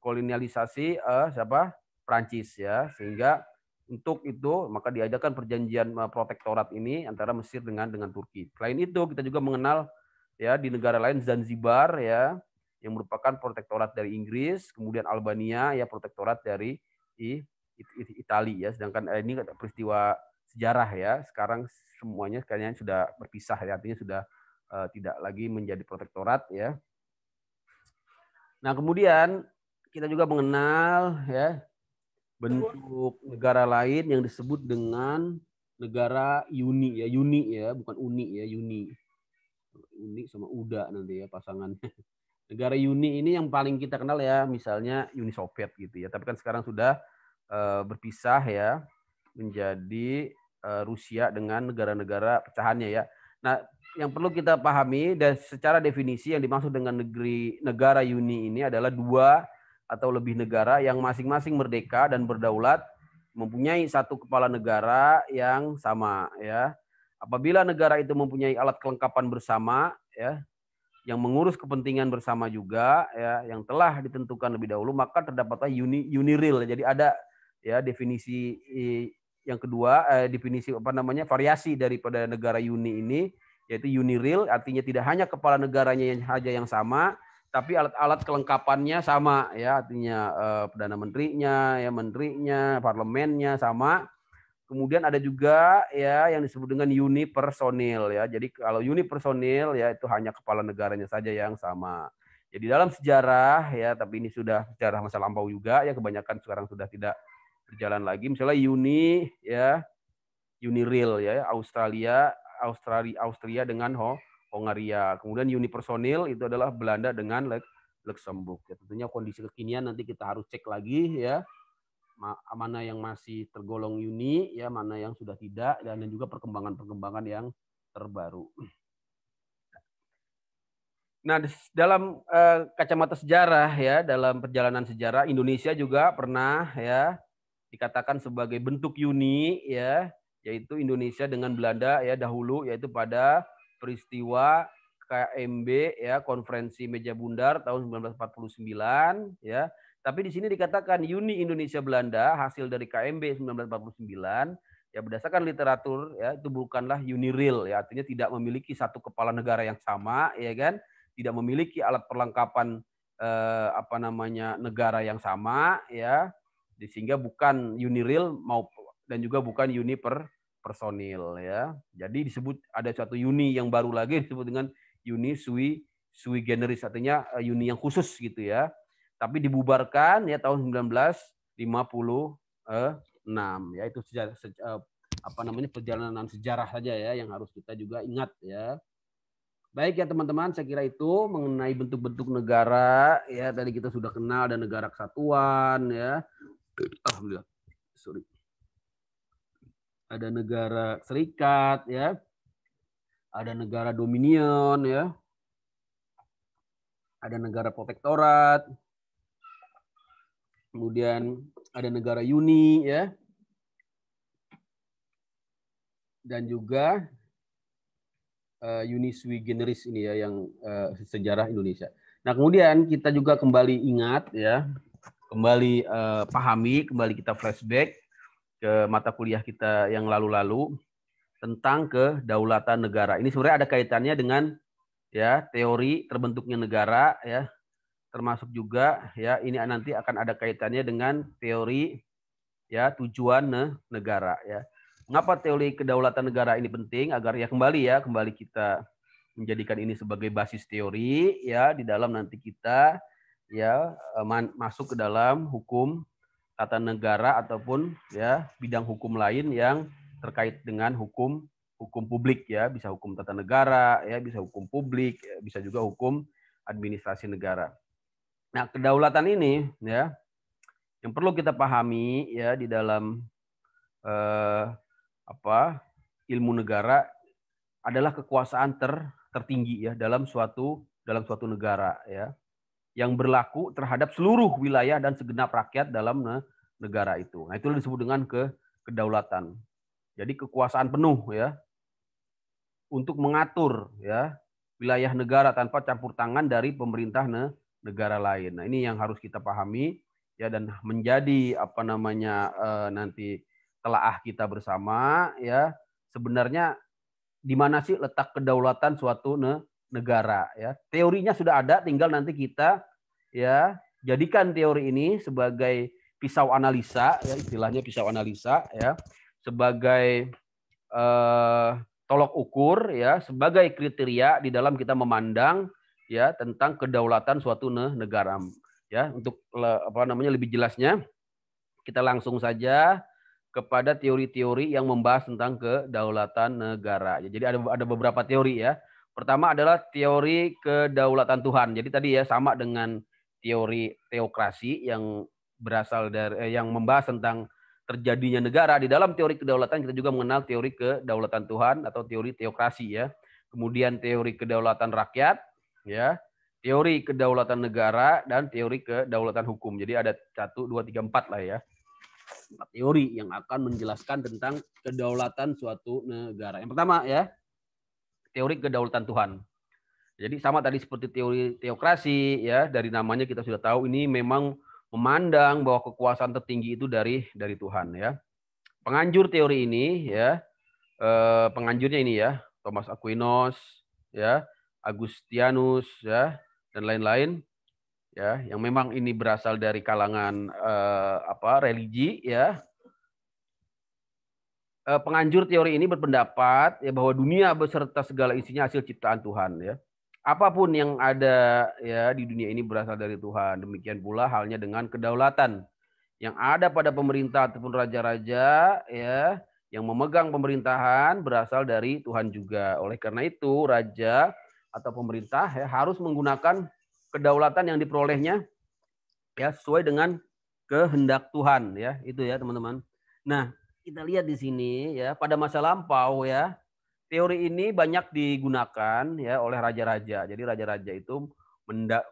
kolonialisasi Prancis ya, sehingga untuk itu maka diadakan perjanjian protektorat ini antara Mesir dengan Turki. Selain itu kita juga mengenal ya di negara lain Zanzibar ya yang merupakan protektorat dari Inggris, kemudian Albania ya protektorat dari Italia ya. Sedangkan ini peristiwa sejarah ya. Sekarang semuanya kayaknya sudah berpisah ya, artinya sudah tidak lagi menjadi protektorat ya. Nah, kemudian kita juga mengenal ya bentuk negara lain yang disebut dengan negara uni ya, bukan uni ya, uni. Uni sama UDA nanti ya pasangannya. Negara uni ini yang paling kita kenal ya, misalnya Uni Soviet gitu ya. Tapi kan sekarang sudah berpisah ya menjadi Rusia dengan negara-negara pecahannya ya. Nah, yang perlu kita pahami dan secara definisi yang dimaksud dengan negara uni ini adalah dua atau lebih negara yang masing-masing merdeka dan berdaulat, mempunyai satu kepala negara yang sama ya. Apabila negara itu mempunyai alat kelengkapan bersama ya yang mengurus kepentingan bersama juga ya yang telah ditentukan lebih dahulu, maka terdapatlah uniril. Jadi ada ya definisi yang kedua, definisi apa namanya variasi daripada negara uni ini, yaitu uniril, artinya tidak hanya kepala negaranya yang saja yang sama, tapi alat-alat kelengkapannya sama ya, artinya perdana menterinya, parlemennya sama. Kemudian ada juga ya yang disebut dengan unipersonil ya. Jadi kalau unipersonil ya itu hanya kepala negaranya saja yang sama. Jadi dalam sejarah ya, tapi ini sudah sejarah masa lampau juga ya, kebanyakan sekarang sudah tidak berjalan lagi. Misalnya Uniril ya, Austria dengan Hongaria. Kemudian unipersonil itu adalah Belanda dengan Luxembourg. Ya, tentunya kondisi kekinian nanti kita harus cek lagi ya. Mana yang masih tergolong uni ya, mana yang sudah tidak, dan juga perkembangan yang terbaru. Nah, dalam kacamata sejarah ya, dalam perjalanan sejarah Indonesia juga pernah ya dikatakan sebagai bentuk uni ya, yaitu Indonesia dengan Belanda ya dahulu, yaitu pada peristiwa KMB ya, Konferensi Meja Bundar tahun 1949 ya. Tapi di sini dikatakan Uni Indonesia Belanda hasil dari KMB 1949 ya, berdasarkan literatur ya itu bukanlah uniril ya, artinya tidak memiliki satu kepala negara yang sama ya kan, tidak memiliki alat perlengkapan apa namanya negara yang sama ya, sehingga bukan uniril dan juga bukan uni personil ya. Jadi disebut ada satu uni yang baru lagi disebut dengan uni sui generis, artinya uni yang khusus gitu ya. Tapi dibubarkan ya tahun 1956 ya, itu perjalanan sejarah saja ya yang harus kita juga ingat ya. Baik ya teman-teman, saya kira itu mengenai bentuk-bentuk negara ya, tadi kita sudah kenal ada negara kesatuan ya. Alhamdulillah. Sorry. Ada negara serikat ya. Ada negara dominion ya. Ada negara protektorat. Kemudian ada negara uni ya. Dan juga uni sui generis ini ya yang sejarah Indonesia. Nah, kemudian kita juga kembali ingat ya, kembali pahami, kembali kita flashback ke mata kuliah kita yang lalu-lalu tentang kedaulatan negara. Ini sebenarnya ada kaitannya dengan ya teori terbentuknya negara ya, termasuk juga ya ini nanti akan ada kaitannya dengan teori ya tujuan negara ya. Mengapa teori kedaulatan negara ini penting? Agar ya kembali kita menjadikan ini sebagai basis teori ya di dalam nanti kita ya masuk ke dalam hukum tata negara ataupun ya bidang hukum lain yang terkait dengan hukum publik ya, bisa hukum tata negara ya, bisa hukum publik, ya, bisa juga hukum administrasi negara. Nah, kedaulatan ini ya yang perlu kita pahami ya di dalam ilmu negara adalah kekuasaan tertinggi ya dalam suatu negara ya, yang berlaku terhadap seluruh wilayah dan segenap rakyat dalam negara itu. Nah, itu disebut dengan kedaulatan. Jadi kekuasaan penuh ya untuk mengatur ya wilayah negara tanpa campur tangan dari pemerintah negara lain. Nah, ini yang harus kita pahami ya, dan menjadi nanti telaah kita bersama ya, sebenarnya di mana sih letak kedaulatan suatu negara ya. Teorinya sudah ada, tinggal nanti kita ya jadikan teori ini sebagai pisau analisa ya, istilahnya pisau analisa ya, sebagai tolok ukur ya, sebagai kriteria di dalam kita memandang ya tentang kedaulatan suatu negara ya. Untuk lebih jelasnya kita langsung saja kepada teori-teori yang membahas tentang kedaulatan negara. Jadi ada beberapa teori ya. Pertama adalah teori kedaulatan Tuhan. Jadi tadi ya sama dengan teori teokrasi yang berasal dari yang membahas tentang terjadinya negara. Di dalam teori kedaulatan kita juga mengenal teori kedaulatan Tuhan atau teori teokrasi ya. Kemudian teori kedaulatan rakyat ya, teori kedaulatan negara, dan teori kedaulatan hukum. Jadi ada 1, 2, 3, 4 lah ya. Teori yang akan menjelaskan tentang kedaulatan suatu negara. Yang pertama ya, teori kedaulatan Tuhan. Jadi sama tadi seperti teori teokrasi ya, dari namanya kita sudah tahu ini memang memandang bahwa kekuasaan tertinggi itu dari Tuhan ya. Penganjur teori ini ya, penganjurnya ini ya, Thomas Aquinas ya, Augustinus ya, dan lain-lain ya, yang memang ini berasal dari kalangan religi ya. Penganjur teori ini berpendapat ya bahwa dunia beserta segala isinya hasil ciptaan Tuhan ya. Apapun yang ada ya di dunia ini berasal dari Tuhan. Demikian pula halnya dengan kedaulatan yang ada pada pemerintah ataupun raja-raja ya, yang memegang pemerintahan berasal dari Tuhan juga. Oleh karena itu raja atau pemerintah ya harus menggunakan kedaulatan yang diperolehnya ya sesuai dengan kehendak Tuhan ya, itu ya teman-teman. Nah, kita lihat di sini ya, pada masa lampau ya, teori ini banyak digunakan ya oleh raja-raja. Jadi raja-raja itu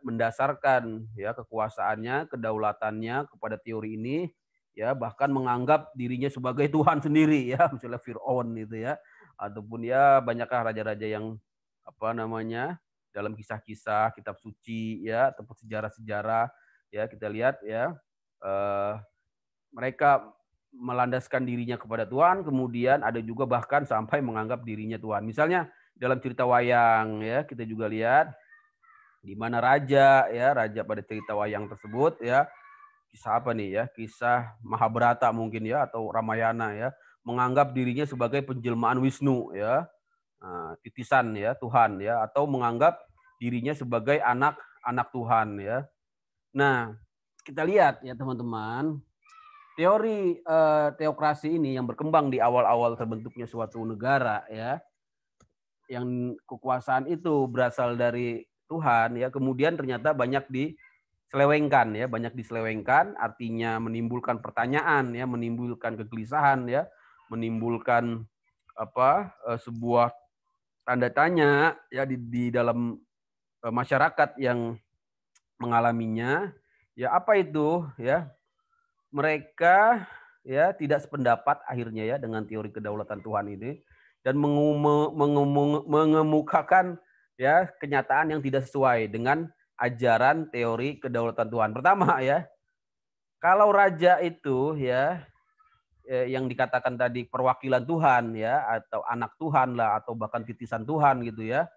mendasarkan ya kekuasaannya, kedaulatannya kepada teori ini ya, bahkan menganggap dirinya sebagai Tuhan sendiri ya, misalnya Firaun itu ya, ataupun ya banyaklah raja-raja yang dalam kisah-kisah kitab suci ya ataupun sejarah-sejarah ya, kita lihat ya mereka melandaskan dirinya kepada Tuhan, kemudian ada juga bahkan sampai menganggap dirinya Tuhan. Misalnya dalam cerita wayang ya, kita juga lihat di mana raja pada cerita wayang tersebut ya kisah apa nih ya? Kisah Mahabharata mungkin ya, atau Ramayana ya, menganggap dirinya sebagai penjelmaan Wisnu ya, titisan ya Tuhan ya, atau menganggap dirinya sebagai anak Tuhan ya. Nah, kita lihat ya teman-teman, teori teokrasi ini yang berkembang di awal-awal terbentuknya suatu negara ya, yang kekuasaan itu berasal dari Tuhan ya, kemudian ternyata banyak diselewengkan ya, banyak diselewengkan, artinya menimbulkan pertanyaan ya, menimbulkan kegelisahan ya, menimbulkan sebuah tanda tanya ya di dalam masyarakat yang mengalaminya. Ya apa itu ya? Mereka ya tidak sependapat akhirnya ya dengan teori kedaulatan Tuhan ini, dan mengemukakan ya kenyataan yang tidak sesuai dengan ajaran teori kedaulatan Tuhan. Pertama ya, kalau raja itu ya yang dikatakan tadi perwakilan Tuhan ya, atau anak Tuhan lah, atau bahkan titisan Tuhan gitu ya.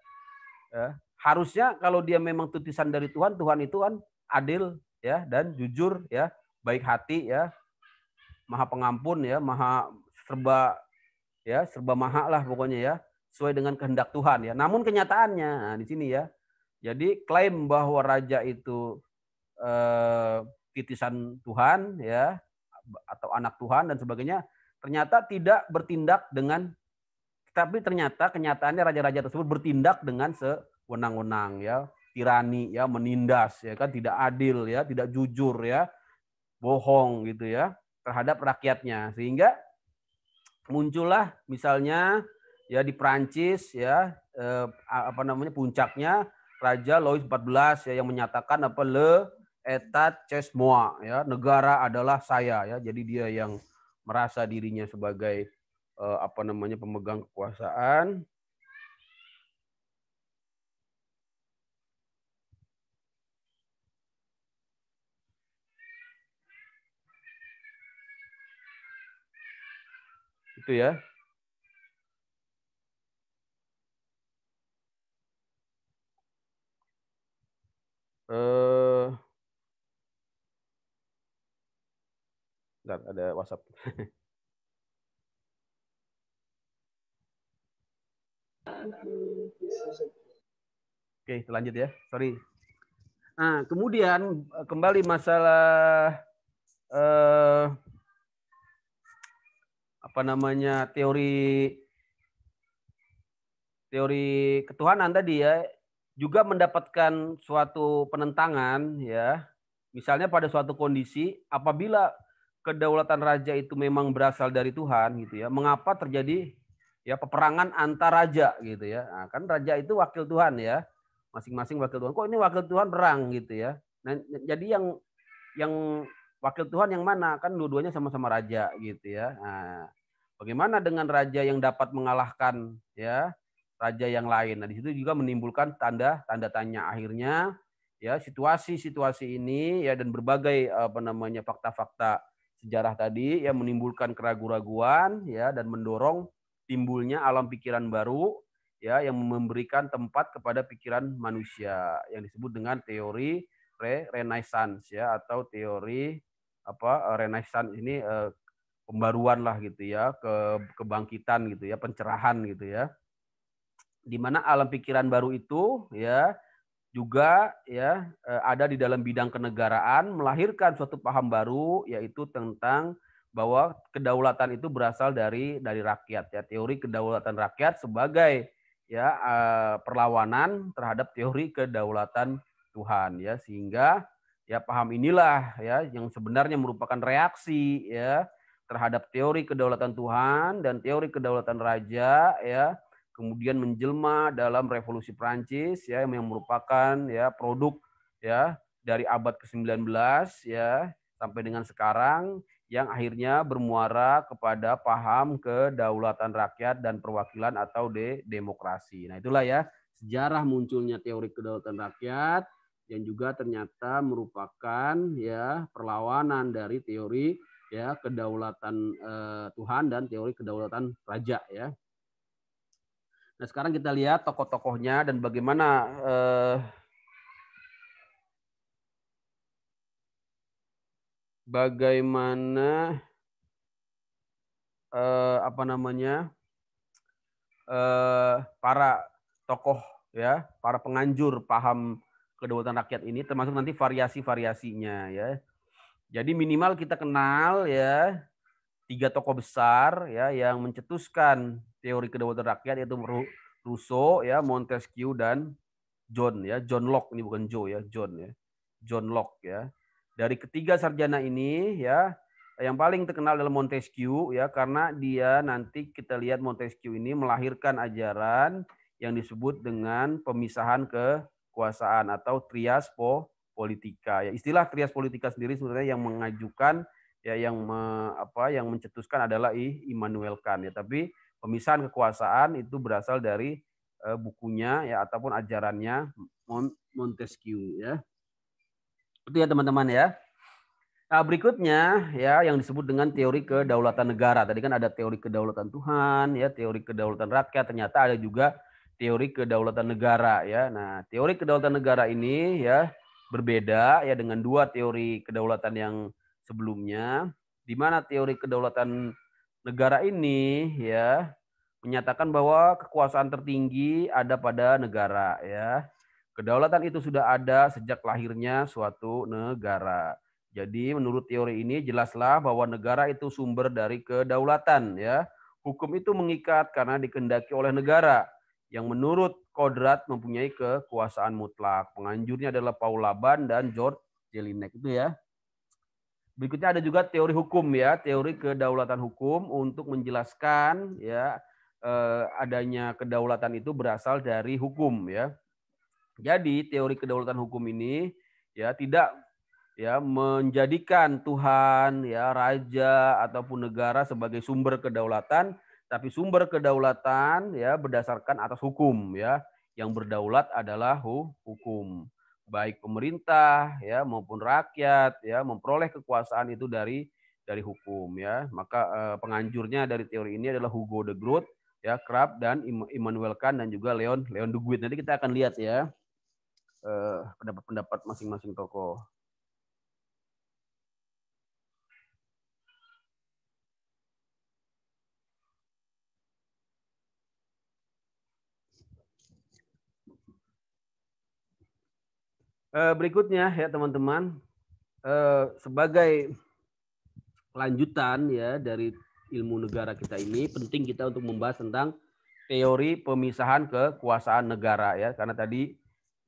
Harusnya kalau dia memang titisan dari Tuhan, Tuhan itu kan adil ya dan jujur ya, baik hati ya, maha pengampun ya, maha serba maha lah pokoknya ya, sesuai dengan kehendak Tuhan ya. Namun kenyataannya di sini ya, jadi klaim bahwa raja itu titisan Tuhan ya, atau anak Tuhan dan sebagainya, ternyata tidak bertindak dengan, tapi ternyata kenyataannya raja-raja tersebut bertindak dengan sewenang-wenang ya, tirani ya, menindas ya kan, tidak adil ya, tidak jujur ya, bohong gitu ya terhadap rakyatnya, sehingga muncullah misalnya ya di Prancis ya puncaknya Raja Louis XIV ya, yang menyatakan le état c'est moi ya, negara adalah saya ya. Jadi dia yang merasa dirinya sebagai pemegang kekuasaan. Itu ya. Bentar, ada WhatsApp. Oke, lanjut ya. Sorry. Nah, kemudian kembali masalah teori ketuhanan tadi ya, juga mendapatkan suatu penentangan ya. Misalnya pada suatu kondisi, apabila kedaulatan raja itu memang berasal dari Tuhan gitu ya, mengapa terjadi ya peperangan antar raja gitu ya. Nah, kan raja itu wakil Tuhan ya, masing-masing wakil Tuhan. Kok ini wakil Tuhan perang gitu ya. Nah, jadi yang wakil Tuhan yang mana? Kan dua-duanya sama-sama raja gitu ya. Nah, bagaimana dengan raja yang dapat mengalahkan ya raja yang lain? Nah, di situ juga menimbulkan tanda tanya. Akhirnya ya situasi ini ya, dan berbagai fakta-fakta sejarah tadi ya menimbulkan keraguan-raguan ya, dan mendorong timbulnya alam pikiran baru ya, yang memberikan tempat kepada pikiran manusia yang disebut dengan teori Renaissance ya, atau teori Renaissance ini pembaruan lah gitu ya, kebangkitan gitu ya, pencerahan gitu ya, di mana alam pikiran baru itu ya juga ya ada di dalam bidang kenegaraan, melahirkan suatu paham baru, yaitu tentang bahwa kedaulatan itu berasal dari rakyat ya, teori kedaulatan rakyat sebagai ya perlawanan terhadap teori kedaulatan Tuhan ya, sehingga ya paham inilah ya yang sebenarnya merupakan reaksi ya terhadap teori kedaulatan Tuhan dan teori kedaulatan raja ya, kemudian menjelma dalam revolusi Prancis ya, yang merupakan ya produk ya dari abad ke-19 ya sampai dengan sekarang, yang akhirnya bermuara kepada paham kedaulatan rakyat dan perwakilan atau demokrasi. Nah, itulah ya sejarah munculnya teori kedaulatan rakyat, yang juga ternyata merupakan ya perlawanan dari teori ya kedaulatan Tuhan dan teori kedaulatan raja ya. Nah, sekarang kita lihat tokoh-tokohnya dan bagaimana bagaimana para tokoh ya, para penganjur paham kedaulatan rakyat ini, termasuk nanti variasi-variasinya ya. Jadi minimal kita kenal ya 3 tokoh besar ya yang mencetuskan teori kedaulatan rakyat, yaitu Rousseau ya, Montesquieu dan John Locke, ini bukan Joe ya, John Locke ya. Dari ketiga sarjana ini ya, yang paling terkenal adalah Montesquieu ya, karena dia nanti kita lihat Montesquieu ini melahirkan ajaran yang disebut dengan pemisahan kekuasaan atau trias politika. Ya, istilah trias politika sendiri sebenarnya yang mengajukan ya, yang mencetuskan adalah Immanuel Kant ya. Tapi pemisahan kekuasaan itu berasal dari bukunya ya ataupun ajarannya Montesquieu ya. Itu ya teman-teman ya. Nah, berikutnya ya yang disebut dengan teori kedaulatan negara. Tadi kan ada teori kedaulatan Tuhan ya, teori kedaulatan rakyat, ternyata ada juga teori kedaulatan negara ya. Nah, teori kedaulatan negara ini ya berbeda ya dengan dua teori kedaulatan yang sebelumnya, di mana teori kedaulatan negara ini ya menyatakan bahwa kekuasaan tertinggi ada pada negara ya. Kedaulatan itu sudah ada sejak lahirnya suatu negara. Jadi menurut teori ini jelaslah bahwa negara itu sumber dari kedaulatan ya. Hukum itu mengikat karena dikehendaki oleh negara yang menurut kodrat mempunyai kekuasaan mutlak. Penganjurnya adalah Paul Laban dan George Jelinek itu ya. Berikutnya ada juga teori hukum ya, teori kedaulatan hukum untuk menjelaskan ya adanya kedaulatan itu berasal dari hukum ya. Jadi teori kedaulatan hukum ini ya tidak ya menjadikan Tuhan ya, raja ataupun negara sebagai sumber kedaulatan, tapi sumber kedaulatan ya berdasarkan atas hukum ya. Yang berdaulat adalah hukum. Baik pemerintah ya maupun rakyat ya memperoleh kekuasaan itu dari hukum ya. Maka penganjurnya dari teori ini adalah Hugo de Groot ya, Crabbe dan Immanuel Kant dan juga Leon de Guit. Nanti kita akan lihat ya pendapat-pendapat masing-masing tokoh. Berikutnya ya teman-teman, sebagai lanjutan ya dari ilmu negara kita ini, penting kita untuk membahas tentang teori pemisahan kekuasaan negara ya, karena tadi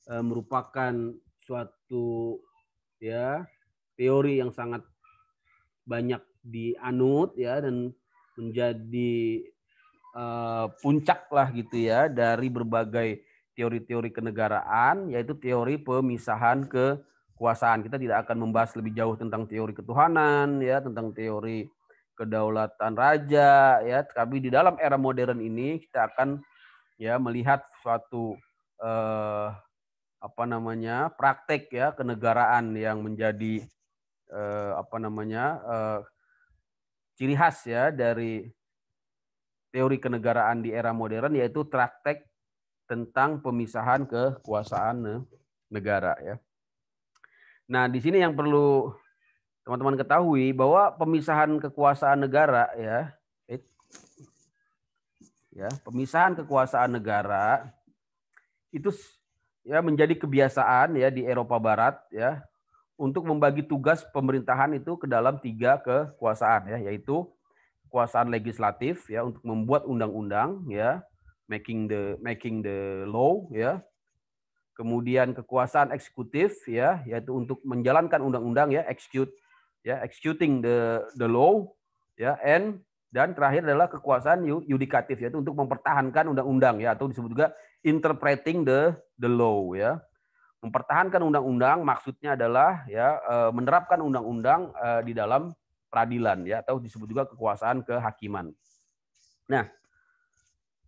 merupakan suatu ya teori yang sangat banyak dianut ya dan menjadi puncak lah gitu ya dari berbagai teori-teori kenegaraan, yaitu teori pemisahan kekuasaan. Kita tidak akan membahas lebih jauh tentang teori ketuhanan ya, tentang teori kedaulatan raja ya, tapi di dalam era modern ini kita akan ya melihat suatu praktek ya kenegaraan yang menjadi ciri khas ya dari teori kenegaraan di era modern, yaitu praktek tentang pemisahan kekuasaan negara ya. Nah, di sini yang perlu teman-teman ketahui bahwa pemisahan kekuasaan negara pemisahan kekuasaan negara itu ya menjadi kebiasaan ya di Eropa Barat ya untuk membagi tugas pemerintahan itu ke dalam 3 kekuasaan ya, yaitu kekuasaan legislatif ya untuk membuat undang-undang ya, making the law ya. Kemudian kekuasaan eksekutif ya, yaitu untuk menjalankan undang-undang ya, executing the law ya, dan terakhir adalah kekuasaan yudikatif, yaitu untuk mempertahankan undang-undang ya, atau disebut juga interpreting the law ya. Mempertahankan undang-undang maksudnya adalah ya menerapkan undang-undang di dalam peradilan ya, atau disebut juga kekuasaan kehakiman. Nah,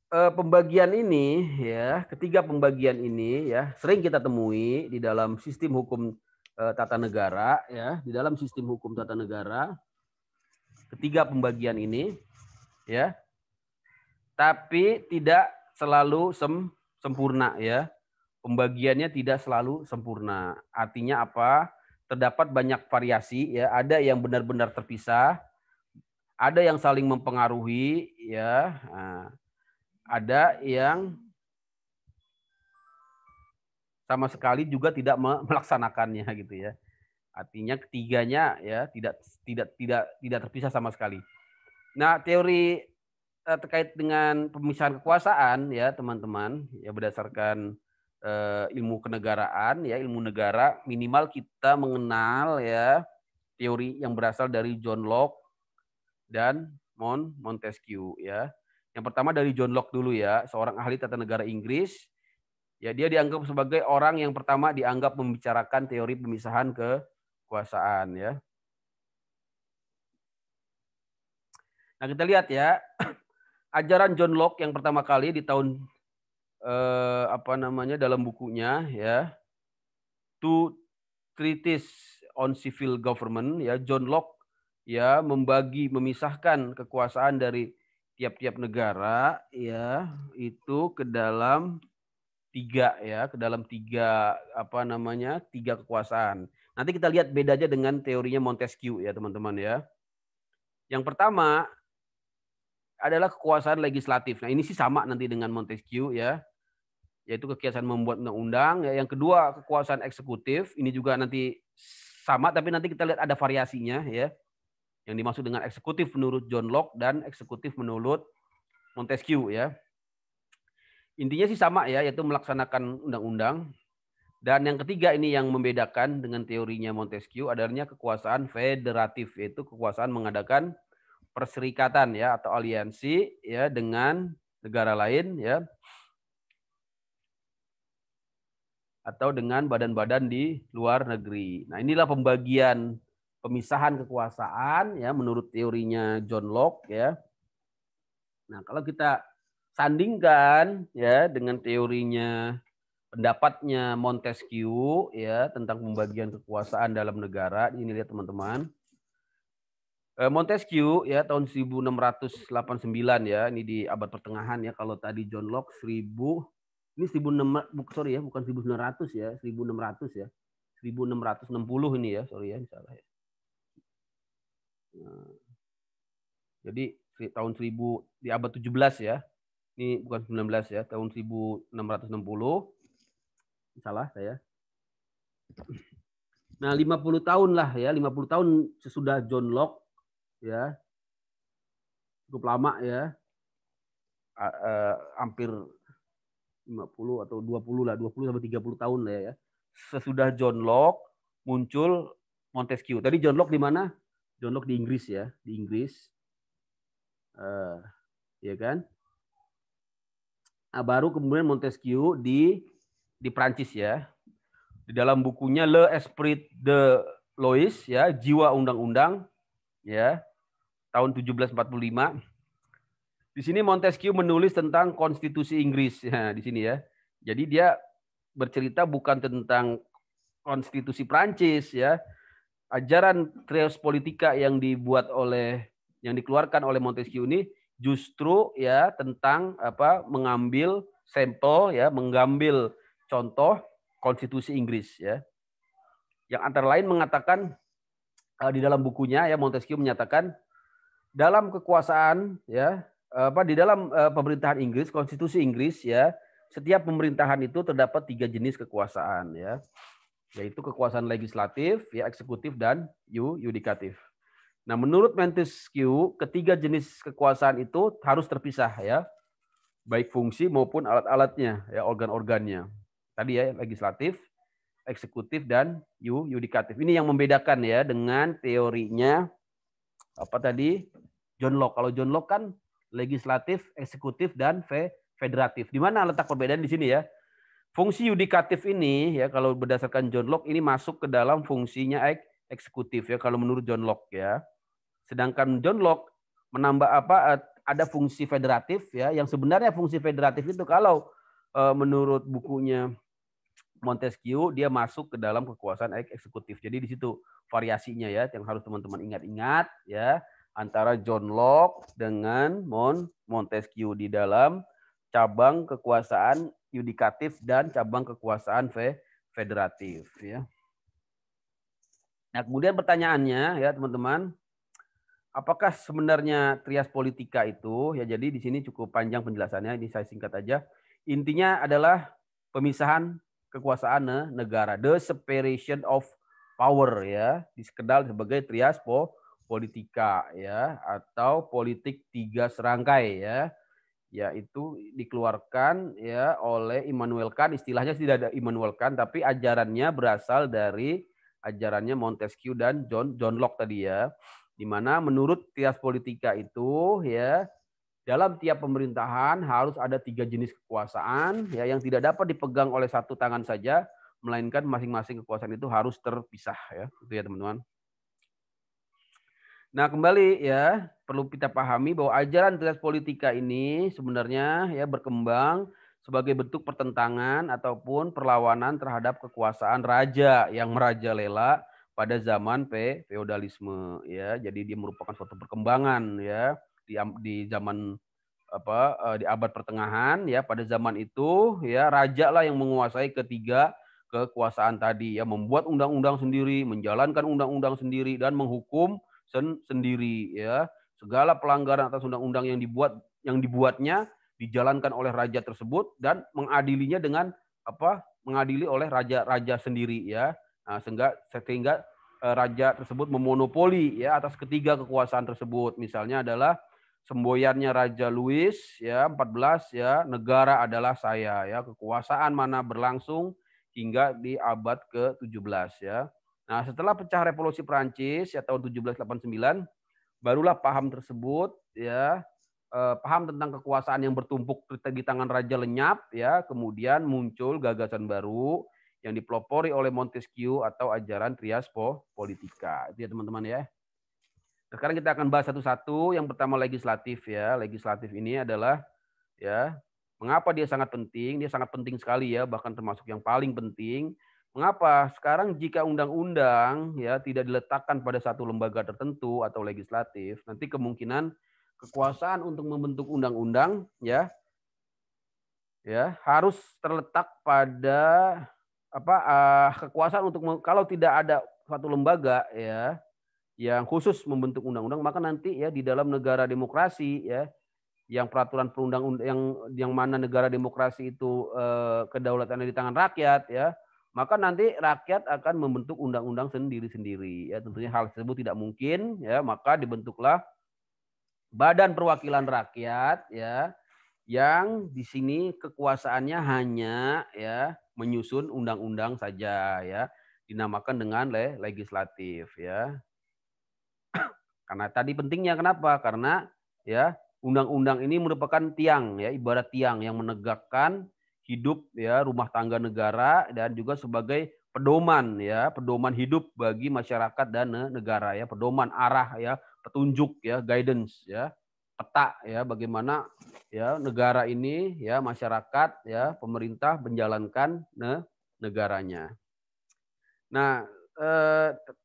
pembagian ini ya, ketiga pembagian ini ya sering kita temui di dalam sistem hukum tata negara ya, di dalam sistem hukum tata negara. Ketiga pembagian ini ya. Tapi tidak selalu sempurna ya. Pembagiannya tidak selalu sempurna. Artinya apa? terdapat banyak variasi ya, ada yang benar-benar terpisah, ada yang saling mempengaruhi ya. Nah, ada yang sama sekali juga tidak melaksanakannya gitu ya. Artinya ketiganya ya tidak terpisah sama sekali. Nah, teori terkait dengan pemisahan kekuasaan ya teman-teman ya berdasarkan ilmu kenegaraan ya ilmu negara minimal kita mengenal ya teori yang berasal dari John Locke dan Montesquieu ya. Yang pertama dari John Locke dulu ya, seorang ahli tata negara Inggris. Ya, dia dianggap sebagai orang yang pertama dianggap membicarakan teori pemisahan kekuasaan ya. Nah, kita lihat ya, ajaran John Locke yang pertama kali di tahun dalam bukunya ya, Two Treatise on Civil Government ya, John Locke ya memisahkan kekuasaan dari tiap-tiap negara ya itu ke dalam tiga kekuasaan. Nanti kita lihat bedanya dengan teorinya Montesquieu ya teman-teman ya. Yang pertama adalah kekuasaan legislatif. Nah, ini sih sama nanti dengan Montesquieu ya. Yaitu kekuasaan membuat undang-undang. Ya, yang kedua kekuasaan eksekutif. Ini juga nanti sama tapi nanti kita lihat ada variasinya ya. Yang dimaksud dengan eksekutif menurut John Locke dan eksekutif menurut Montesquieu ya. Intinya sih sama ya, yaitu melaksanakan undang-undang. Dan yang ketiga ini yang membedakan dengan teorinya Montesquieu adanya kekuasaan federatif, yaitu kekuasaan mengadakan perserikatan ya atau aliansi ya dengan negara lain ya atau dengan badan-badan di luar negeri. Nah, inilah pembagian pemisahan kekuasaan ya menurut teorinya John Locke ya. Nah, kalau kita sandingkan ya dengan teorinya pendapatnya Montesquieu ya tentang pembagian kekuasaan dalam negara, ini lihat teman-teman. Montesquieu ya tahun 1689 ya, ini di abad pertengahan ya. Kalau tadi John Locke 1600 ya, bukan 1900 ya, 1600 ya. 1660 ini ya, sorry ya, salah ya. Nah, jadi tahun 1000 di abad 17 ya. Ini bukan 19 ya, tahun 1660. Salah saya. Nah, 50 tahun lah ya, 50 tahun sesudah John Locke ya. Cukup lama ya. Hampir 50 atau 20 lah, 20 sampai 30 tahun lah ya. Sesudah John Locke muncul Montesquieu. Tadi John Locke di mana? John Locke di Inggris ya, di Inggris. Ya kan? Nah, baru kemudian Montesquieu di Prancis ya. Di dalam bukunya Le Esprit de Lois ya, Jiwa Undang-Undang ya, tahun 1745. Di sini Montesquieu menulis tentang konstitusi Inggris ya, di sini ya. Jadi dia bercerita bukan tentang konstitusi Prancis ya. Ajaran Treos Politica yang dikeluarkan oleh Montesquieu ini justru ya tentang mengambil sampel ya, mengambil contoh konstitusi Inggris ya. Yang antara lain mengatakan di dalam bukunya ya Montesquieu menyatakan dalam kekuasaan ya di dalam pemerintahan Inggris, konstitusi Inggris ya, setiap pemerintahan itu terdapat 3 jenis kekuasaan ya. Yaitu kekuasaan legislatif, ya eksekutif dan yudikatif. Nah, menurut Montesquieu, ketiga jenis kekuasaan itu harus terpisah ya. Baik fungsi maupun alat-alatnya, ya organ-organnya. Tadi ya legislatif, eksekutif dan yudikatif. Ini yang membedakan ya dengan teorinya John Locke. Kalau John Locke kan legislatif, eksekutif dan federatif. Di mana letak perbedaan di sini ya? Fungsi yudikatif ini ya kalau berdasarkan John Locke ini masuk ke dalam fungsinya eksekutif ya kalau menurut John Locke ya. Sedangkan John Locke menambah ada fungsi federatif ya yang sebenarnya fungsi federatif itu kalau menurut bukunya Montesquieu dia masuk ke dalam kekuasaan eksekutif. Jadi di situ variasinya ya yang harus teman-teman ingat-ingat ya antara John Locke dengan Montesquieu di dalam cabang kekuasaan yudikatif dan cabang kekuasaan federatif ya. Nah, kemudian pertanyaannya ya teman-teman, apakah sebenarnya trias politika itu ya, jadi di sini cukup panjang penjelasannya, ini saya singkat aja. Intinya adalah pemisahan kekuasaan negara, the separation of power ya, dikenal sebagai trias politika ya, atau politik tiga serangkai ya, yaitu dikeluarkan ya oleh Immanuel Kant. Istilahnya tidak ada Immanuel Kant, tapi ajarannya berasal dari ajarannya Montesquieu dan John Locke tadi ya, di mana menurut trias politika itu ya, dalam tiap pemerintahan harus ada 3 jenis kekuasaan ya, yang tidak dapat dipegang oleh satu tangan saja, melainkan masing-masing kekuasaan itu harus terpisah ya. Itu ya teman-teman. Nah, kembali ya, perlu kita pahami bahwa ajaran trias politika ini sebenarnya ya berkembang sebagai bentuk pertentangan ataupun perlawanan terhadap kekuasaan raja yang merajalela pada zaman feodalisme ya. Jadi dia merupakan suatu perkembangan ya di zaman di abad pertengahan ya. Pada zaman itu ya, raja lah yang menguasai ketiga kekuasaan tadi ya, membuat undang-undang sendiri, menjalankan undang-undang sendiri, dan menghukum sendiri ya. Segala pelanggaran atas undang-undang yang dibuatnya dijalankan oleh raja tersebut, dan mengadilinya dengan mengadili oleh raja-raja sendiri ya. Nah, sehingga raja tersebut memonopoli ya atas ketiga kekuasaan tersebut. Misalnya adalah semboyannya Raja Louis ya 14 ya, negara adalah saya ya, kekuasaan mana berlangsung hingga di abad ke-17 ya. Nah, setelah pecah revolusi Prancis ya tahun 1789, barulah paham tersebut ya, paham tentang kekuasaan yang bertumpuk di tangan raja lenyap ya, kemudian muncul gagasan baru yang dipelopori oleh Montesquieu atau ajaran trias politika. Itu ya teman-teman ya. Sekarang kita akan bahas satu-satu. Yang pertama legislatif ya. Legislatif ini adalah ya, mengapa dia sangat penting? Dia sangat penting sekali ya, bahkan termasuk yang paling penting. Mengapa? Sekarang jika undang-undang ya tidak diletakkan pada satu lembaga tertentu atau legislatif, nanti kemungkinan kekuasaan untuk membentuk undang-undang ya harus terletak pada kekuasaan untuk kalau tidak ada suatu lembaga ya yang khusus membentuk undang-undang, maka nanti ya di dalam negara demokrasi ya, yang peraturan perundang-undang yang mana negara demokrasi itu kedaulatannya di tangan rakyat ya, maka nanti rakyat akan membentuk undang-undang sendiri-sendiri ya. Tentunya hal tersebut tidak mungkin ya, maka dibentuklah Badan Perwakilan Rakyat ya, yang di sini kekuasaannya hanya ya menyusun undang-undang saja ya, dinamakan dengan legislatif ya. Karena tadi pentingnya kenapa? Karena ya undang-undang ini merupakan tiang ya, ibarat tiang yang menegakkan hidup ya rumah tangga negara, dan juga sebagai pedoman ya, pedoman hidup bagi masyarakat dan negara ya, pedoman arah ya, petunjuk ya, guidance ya, peta ya, bagaimana ya negara ini ya, masyarakat ya, pemerintah menjalankan negaranya. Nah,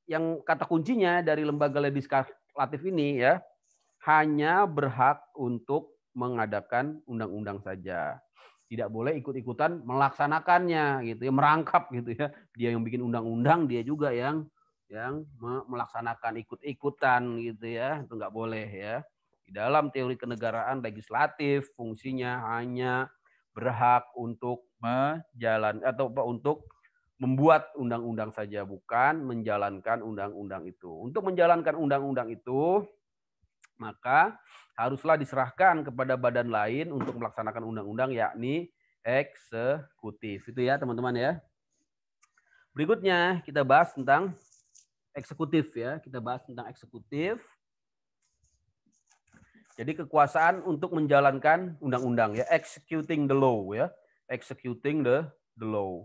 yang kata kuncinya dari lembaga legislatif ini ya, hanya berhak untuk mengadakan undang-undang saja. Tidak boleh ikut-ikutan melaksanakannya gitu ya, merangkap gitu ya. Dia yang bikin undang-undang, dia juga yang melaksanakan, ikut-ikutan gitu ya. Itu nggak boleh ya. Di dalam teori kenegaraan, legislatif fungsinya hanya berhak untuk menjalankan atau untuk membuat undang-undang saja, bukan menjalankan undang-undang itu. Untuk menjalankan undang-undang itu, maka haruslah diserahkan kepada badan lain untuk melaksanakan undang-undang, yakni eksekutif. Itu ya teman-teman ya. Berikutnya kita bahas tentang eksekutif ya. Kita bahas tentang eksekutif. Jadi kekuasaan untuk menjalankan undang-undang ya, executing the law ya. Executing the law.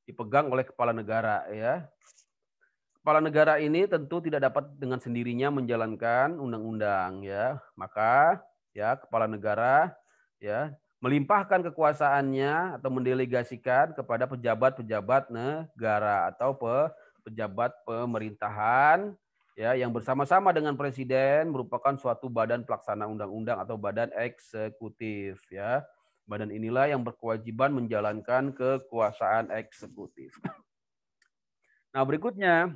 Dipegang oleh kepala negara ya. Kepala negara ini tentu tidak dapat dengan sendirinya menjalankan undang-undang ya. Maka ya kepala negara ya melimpahkan kekuasaannya atau mendelegasikan kepada pejabat-pejabat negara atau pejabat pemerintahan ya, yang bersama-sama dengan presiden merupakan suatu badan pelaksana undang-undang atau badan eksekutif ya. Badan inilah yang berkewajiban menjalankan kekuasaan eksekutif. Nah, berikutnya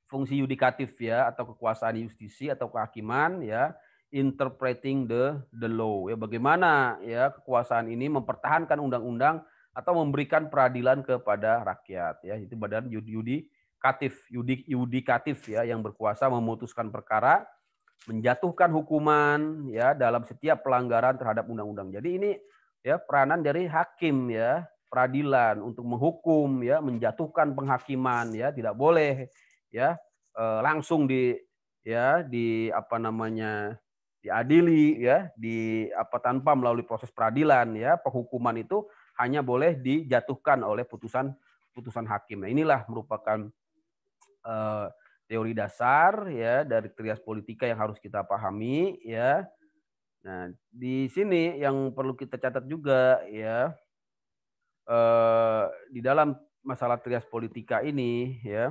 fungsi yudikatif ya, atau kekuasaan justisi atau kehakiman ya, interpreting the law ya, bagaimana ya kekuasaan ini mempertahankan undang-undang atau memberikan peradilan kepada rakyat ya, itu badan yudikatif ya, yang berkuasa memutuskan perkara, menjatuhkan hukuman ya dalam setiap pelanggaran terhadap undang-undang. Jadi ini ya peranan dari hakim ya, peradilan untuk menghukum ya, menjatuhkan penghakiman ya, tidak boleh ya langsung di apa namanya, diadili ya, tanpa melalui proses peradilan ya. Penghukuman itu hanya boleh dijatuhkan oleh putusan hakim. Nah, inilah merupakan teori dasar ya dari trias politika yang harus kita pahami ya. Nah, di sini yang perlu kita catat juga ya, di dalam masalah trias politika ini ya,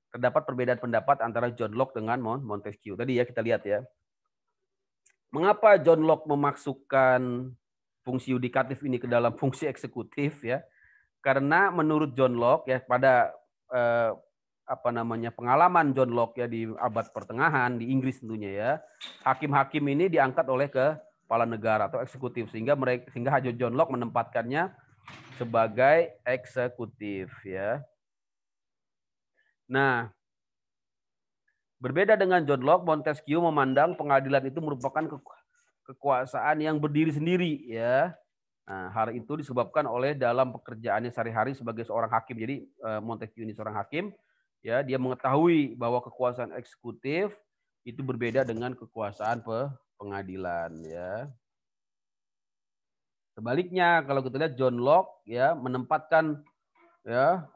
terdapat perbedaan pendapat antara John Locke dengan Montesquieu. Tadi ya kita lihat ya. Mengapa John Locke memasukkan fungsi yudikatif ini ke dalam fungsi eksekutif ya? Karena menurut John Locke ya, pada pengalaman John Locke ya di abad pertengahan di Inggris tentunya ya, hakim-hakim ini diangkat oleh kepala negara atau eksekutif, sehingga John Locke menempatkannya sebagai eksekutif ya. Nah, berbeda dengan John Locke, Montesquieu memandang pengadilan itu merupakan kekuasaan yang berdiri sendiri ya. Nah, hal itu disebabkan oleh dalam pekerjaannya sehari-hari sebagai seorang hakim. Jadi Montesquieu ini seorang hakim ya, dia mengetahui bahwa kekuasaan eksekutif itu berbeda dengan kekuasaan pengadilan ya. Sebaliknya kalau kita lihat John Locke ya menempatkan ya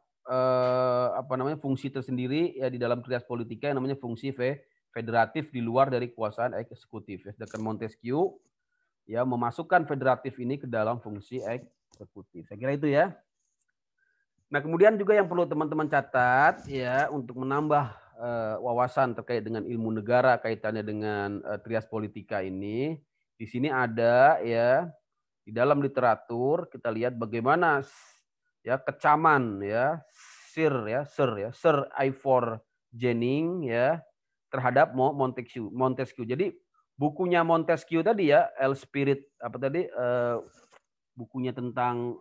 fungsi tersendiri ya di dalam trias politika yang namanya fungsi federatif di luar dari kekuasaan eksekutif. Sedangkan Montesquieu ya memasukkan federatif ini ke dalam fungsi eksekutif. Saya kira itu ya. Nah, kemudian juga yang perlu teman-teman catat ya untuk menambah wawasan terkait dengan ilmu negara kaitannya dengan trias politika ini. Di sini ada ya di dalam literatur kita lihat bagaimana ya kecaman ya Sir Ivor Jennings ya terhadap Montesquieu. Jadi bukunya Montesquieu tadi ya, El Spirit bukunya tentang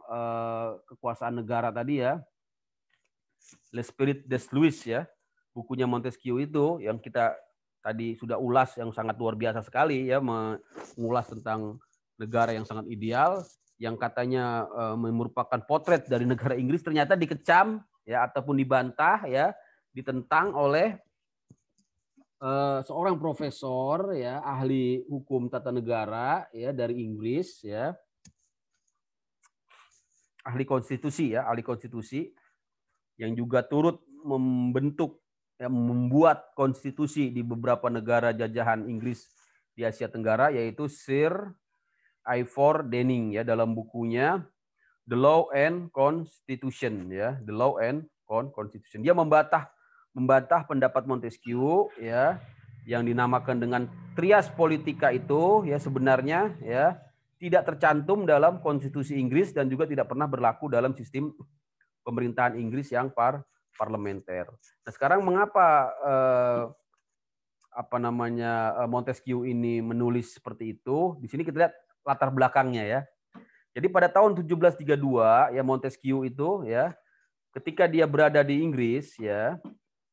kekuasaan negara tadi ya, Le Spirit des Lois ya, bukunya Montesquieu itu yang kita tadi sudah ulas, yang sangat luar biasa sekali ya, mengulas tentang negara yang sangat ideal, yang katanya merupakan potret dari negara Inggris, ternyata dikecam ya ataupun dibantah ya, ditentang oleh seorang profesor ya, ahli hukum tata negara ya dari Inggris ya, ahli konstitusi yang juga turut membuat konstitusi di beberapa negara jajahan Inggris di Asia Tenggara, yaitu Sir Ivor Jennings ya dalam bukunya The Law and Constitution ya, The Law and Constitution. Dia membantah pendapat Montesquieu ya yang dinamakan dengan trias politika itu ya sebenarnya ya tidak tercantum dalam konstitusi Inggris dan juga tidak pernah berlaku dalam sistem pemerintahan Inggris yang parlementer. Nah, sekarang mengapa Montesquieu ini menulis seperti itu? Di sini kita lihat latar belakangnya ya. Jadi pada tahun 1732 ya Montesquieu itu ya ketika dia berada di Inggris ya,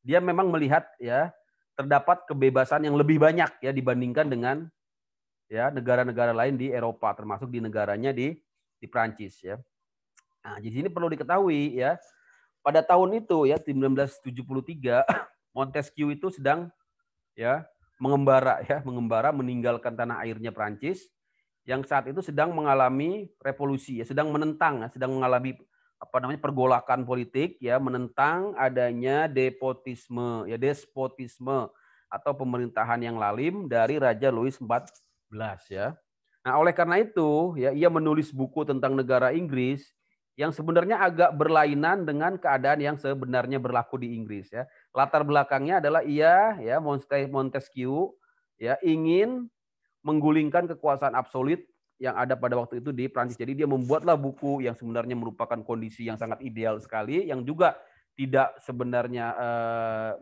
dia memang melihat ya terdapat kebebasan yang lebih banyak ya dibandingkan dengan ya negara-negara lain di Eropa, termasuk di negaranya di Prancis ya. Nah, di sini perlu diketahui ya, pada tahun itu ya 1973 Montesquieu itu sedang ya mengembara meninggalkan tanah airnya Prancis yang saat itu sedang mengalami revolusi ya, sedang mengalami pergolakan politik ya, menentang adanya despotisme atau pemerintahan yang lalim dari Raja Louis XIV ya. Nah, oleh karena itu ya ia menulis buku tentang negara Inggris yang sebenarnya agak berlainan dengan keadaan yang sebenarnya berlaku di Inggris ya. Latar belakangnya adalah Montesquieu ya ingin menggulingkan kekuasaan absolut yang ada pada waktu itu di Prancis. Jadi dia membuatlah buku yang sebenarnya merupakan kondisi yang sangat ideal sekali, yang juga tidak sebenarnya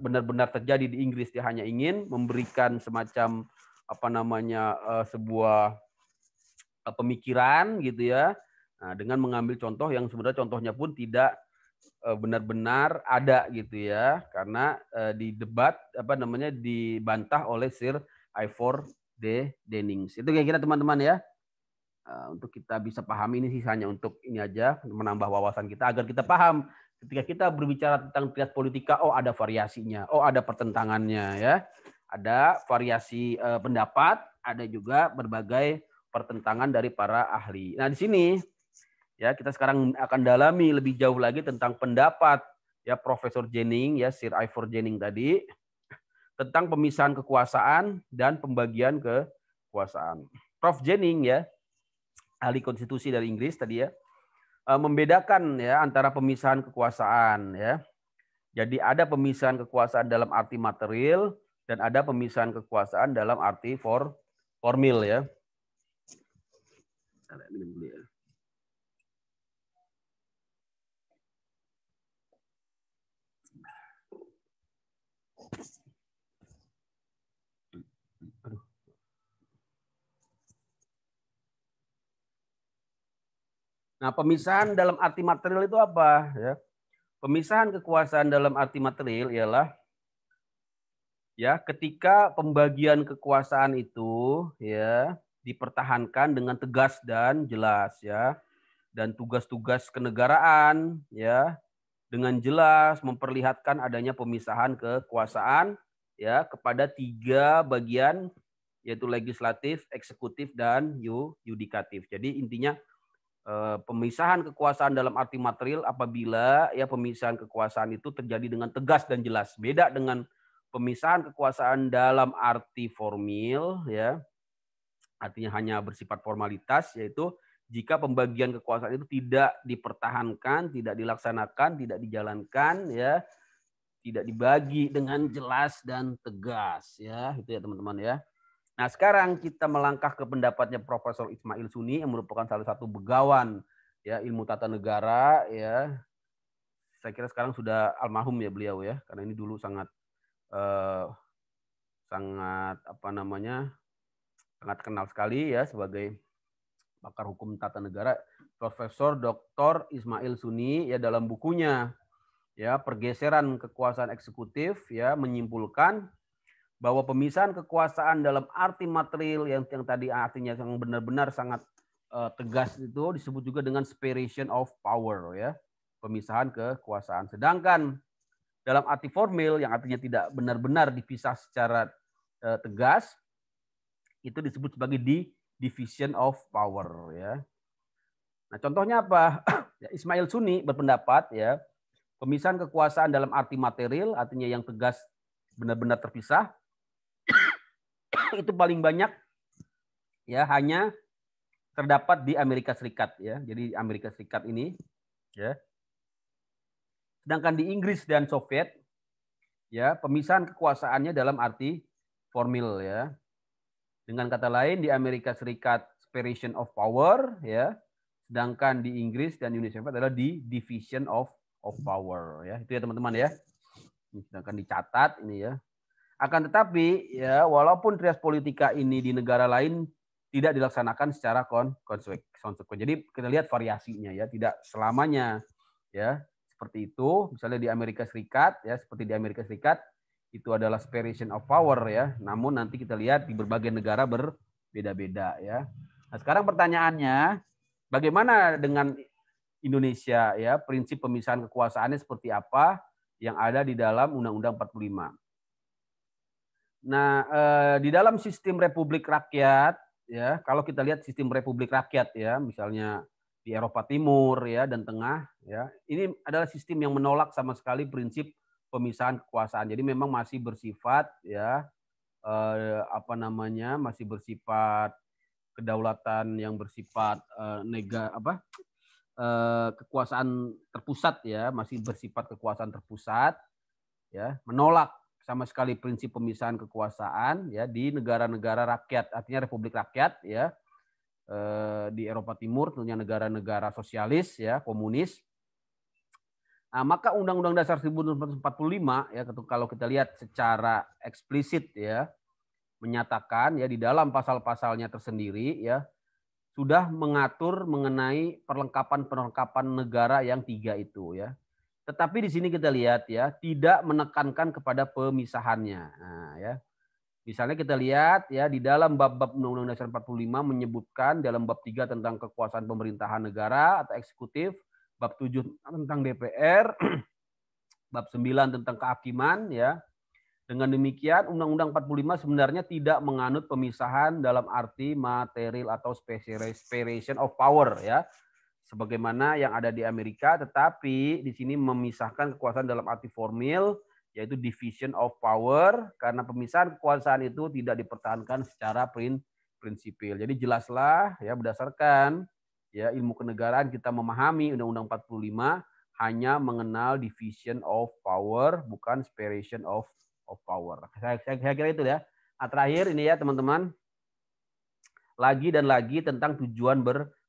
benar-benar terjadi di Inggris. Dia hanya ingin memberikan semacam sebuah pemikiran gitu ya. Nah, dengan mengambil contoh yang sebenarnya contohnya pun tidak benar-benar ada gitu ya, karena di debat dibantah oleh Sir Ivor Dennings. Itu kira-kira teman-teman ya. Untuk kita bisa paham, ini sisanya untuk ini aja, menambah wawasan kita agar kita paham ketika kita berbicara tentang trias politika, oh ada variasinya, oh ada pertentangannya ya. Ada variasi pendapat, ada juga berbagai pertentangan dari para ahli. Nah, di sini ya kita sekarang akan dalami lebih jauh lagi tentang pendapat ya Profesor Jennings ya, Sir Ivor Jennings tadi, tentang pemisahan kekuasaan dan pembagian kekuasaan. Prof Jennings ya, ahli konstitusi dari Inggris tadi ya, membedakan ya antara pemisahan kekuasaan ya. Jadi ada pemisahan kekuasaan dalam arti material dan ada pemisahan kekuasaan dalam arti formil ya. Nah, pemisahan dalam arti material itu apa ya? Pemisahan kekuasaan dalam arti material ialah ya ketika pembagian kekuasaan itu ya dipertahankan dengan tegas dan jelas ya, dan tugas-tugas kenegaraan ya dengan jelas memperlihatkan adanya pemisahan kekuasaan ya kepada 3 bagian, yaitu legislatif, eksekutif, dan yudikatif. Jadi intinya pemisahan kekuasaan dalam arti material apabila ya pemisahan kekuasaan itu terjadi dengan tegas dan jelas. Beda dengan pemisahan kekuasaan dalam arti formil ya. Artinya hanya bersifat formalitas, yaitu jika pembagian kekuasaan itu tidak dipertahankan, tidak dilaksanakan, tidak dijalankan ya, tidak dibagi dengan jelas dan tegas ya. Itu ya teman-teman ya. Nah, sekarang kita melangkah ke pendapatnya Profesor Ismail Suni yang merupakan salah satu begawan ya ilmu tata negara ya. Saya kira sekarang sudah almarhum ya beliau ya, karena ini dulu sangat sangat kenal sekali ya sebagai pakar hukum tata negara, Profesor Dr. Ismail Suni ya dalam bukunya ya Pergeseran Kekuasaan Eksekutif ya menyimpulkan bahwa pemisahan kekuasaan dalam arti material yang tadi artinya yang benar-benar sangat tegas itu disebut juga dengan separation of power ya, pemisahan kekuasaan. Sedangkan dalam arti formil yang artinya tidak benar-benar dipisah secara tegas itu disebut sebagai division of power ya. Nah, contohnya apa? Ismail Suni berpendapat ya, pemisahan kekuasaan dalam arti material artinya yang tegas benar-benar terpisah itu paling banyak ya hanya terdapat di Amerika Serikat ya. Jadi Amerika Serikat ini ya. Sedangkan di Inggris dan Soviet ya pemisahan kekuasaannya dalam arti formil ya. Dengan kata lain di Amerika Serikat separation of power ya. Sedangkan di Inggris dan Uni Soviet adalah di division of power ya. Itu ya teman-teman ya. Sedangkan dicatat ini ya. Akan tetapi ya walaupun trias politika ini di negara lain tidak dilaksanakan secara konsekuen. Jadi kita lihat variasinya ya, tidak selamanya ya seperti itu. Misalnya di Amerika Serikat ya, seperti di Amerika Serikat itu adalah separation of power ya. Namun nanti kita lihat di berbagai negara berbeda-beda ya. Nah, sekarang pertanyaannya bagaimana dengan Indonesia ya, prinsip pemisahan kekuasaannya seperti apa yang ada di dalam Undang-Undang 45. Nah, di dalam sistem Republik Rakyat, ya, kalau kita lihat sistem Republik Rakyat, ya, misalnya di Eropa Timur, ya, dan Tengah, ya, ini adalah sistem yang menolak sama sekali prinsip pemisahan kekuasaan. Jadi memang masih bersifat, ya, masih bersifat kedaulatan yang bersifat kekuasaan terpusat, ya, masih bersifat kekuasaan terpusat, ya, menolak sama sekali prinsip pemisahan kekuasaan ya di negara-negara rakyat, artinya Republik Rakyat ya, di Eropa Timur tentunya negara-negara sosialis ya, komunis. Nah, maka Undang-Undang Dasar 1945 ya kalau kita lihat secara eksplisit ya menyatakan ya di dalam pasal-pasalnya tersendiri ya sudah mengatur mengenai perlengkapan-perlengkapan negara yang 3 itu ya. Tetapi di sini kita lihat ya tidak menekankan kepada pemisahannya. Nah, ya. Misalnya kita lihat ya di dalam bab-bab Undang-Undang Dasar 45 menyebutkan dalam bab 3 tentang kekuasaan pemerintahan negara atau eksekutif, bab 7 tentang DPR, bab 9 tentang kehakiman ya. Dengan demikian Undang-Undang 45 sebenarnya tidak menganut pemisahan dalam arti material atau separation of power ya. Sebagaimana yang ada di Amerika, tetapi di sini memisahkan kekuasaan dalam arti formil yaitu division of power, karena pemisahan kekuasaan itu tidak dipertahankan secara prinsipil. Jadi jelaslah ya berdasarkan ya ilmu kenegaraan kita memahami Undang-Undang 45 hanya mengenal division of power bukan separation of power. Saya kira itu ya. Nah, terakhir ini ya teman-teman, lagi dan lagi tentang tujuan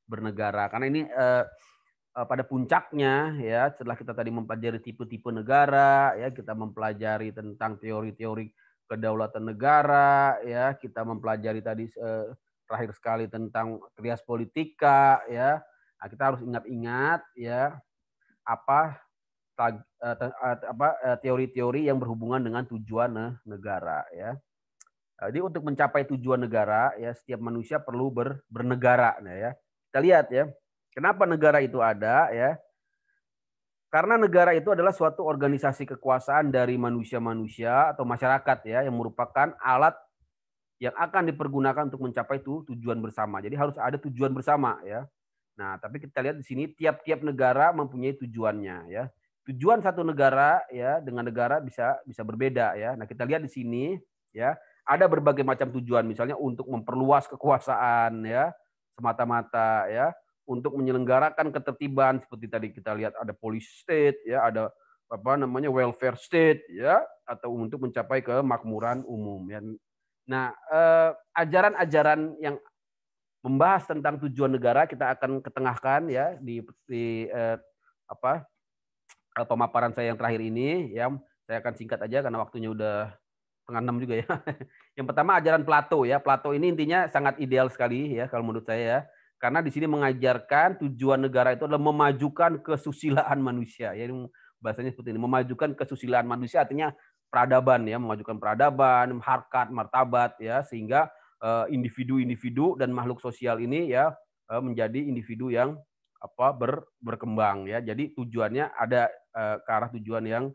bernegara. Karena ini pada puncaknya ya setelah kita tadi mempelajari tipe-tipe negara ya, kita mempelajari tentang teori-teori kedaulatan negara ya, kita mempelajari tadi terakhir sekali tentang trias politika ya. Nah, kita harus ingat-ingat ya apa teori-teori yang berhubungan dengan tujuan negara ya. Jadi untuk mencapai tujuan negara ya setiap manusia perlu bernegara ya. Kita lihat ya. Kenapa negara itu ada ya? Karena negara itu adalah suatu organisasi kekuasaan dari manusia-manusia atau masyarakat ya yang merupakan alat yang akan dipergunakan untuk mencapai tujuan bersama. Jadi harus ada tujuan bersama ya. Nah, tapi kita lihat di sini tiap-tiap negara mempunyai tujuannya ya. Tujuan satu negara ya dengan negara bisa berbeda ya. Nah, kita lihat di sini ya, ada berbagai macam tujuan misalnya untuk memperluas kekuasaan ya, semata-mata ya, untuk menyelenggarakan ketertiban seperti tadi kita lihat ada police state ya, ada welfare state ya, atau untuk mencapai kemakmuran umum ya. Nah, ajaran-ajaran yang membahas tentang tujuan negara kita akan ketengahkan ya di pemaparan saya yang terakhir ini ya. Saya akan singkat aja karena waktunya udah 5:30 juga ya. Yang pertama ajaran Plato ya. Plato ini intinya sangat ideal sekali ya kalau menurut saya ya. Karena di sini mengajarkan tujuan negara itu adalah memajukan kesusilaan manusia. Ya, bahasanya seperti ini, memajukan kesusilaan manusia artinya peradaban ya, memajukan peradaban, harkat, martabat ya, sehingga individu-individu dan makhluk sosial ini ya menjadi individu yang berkembang ya. Jadi tujuannya ada ke arah tujuan yang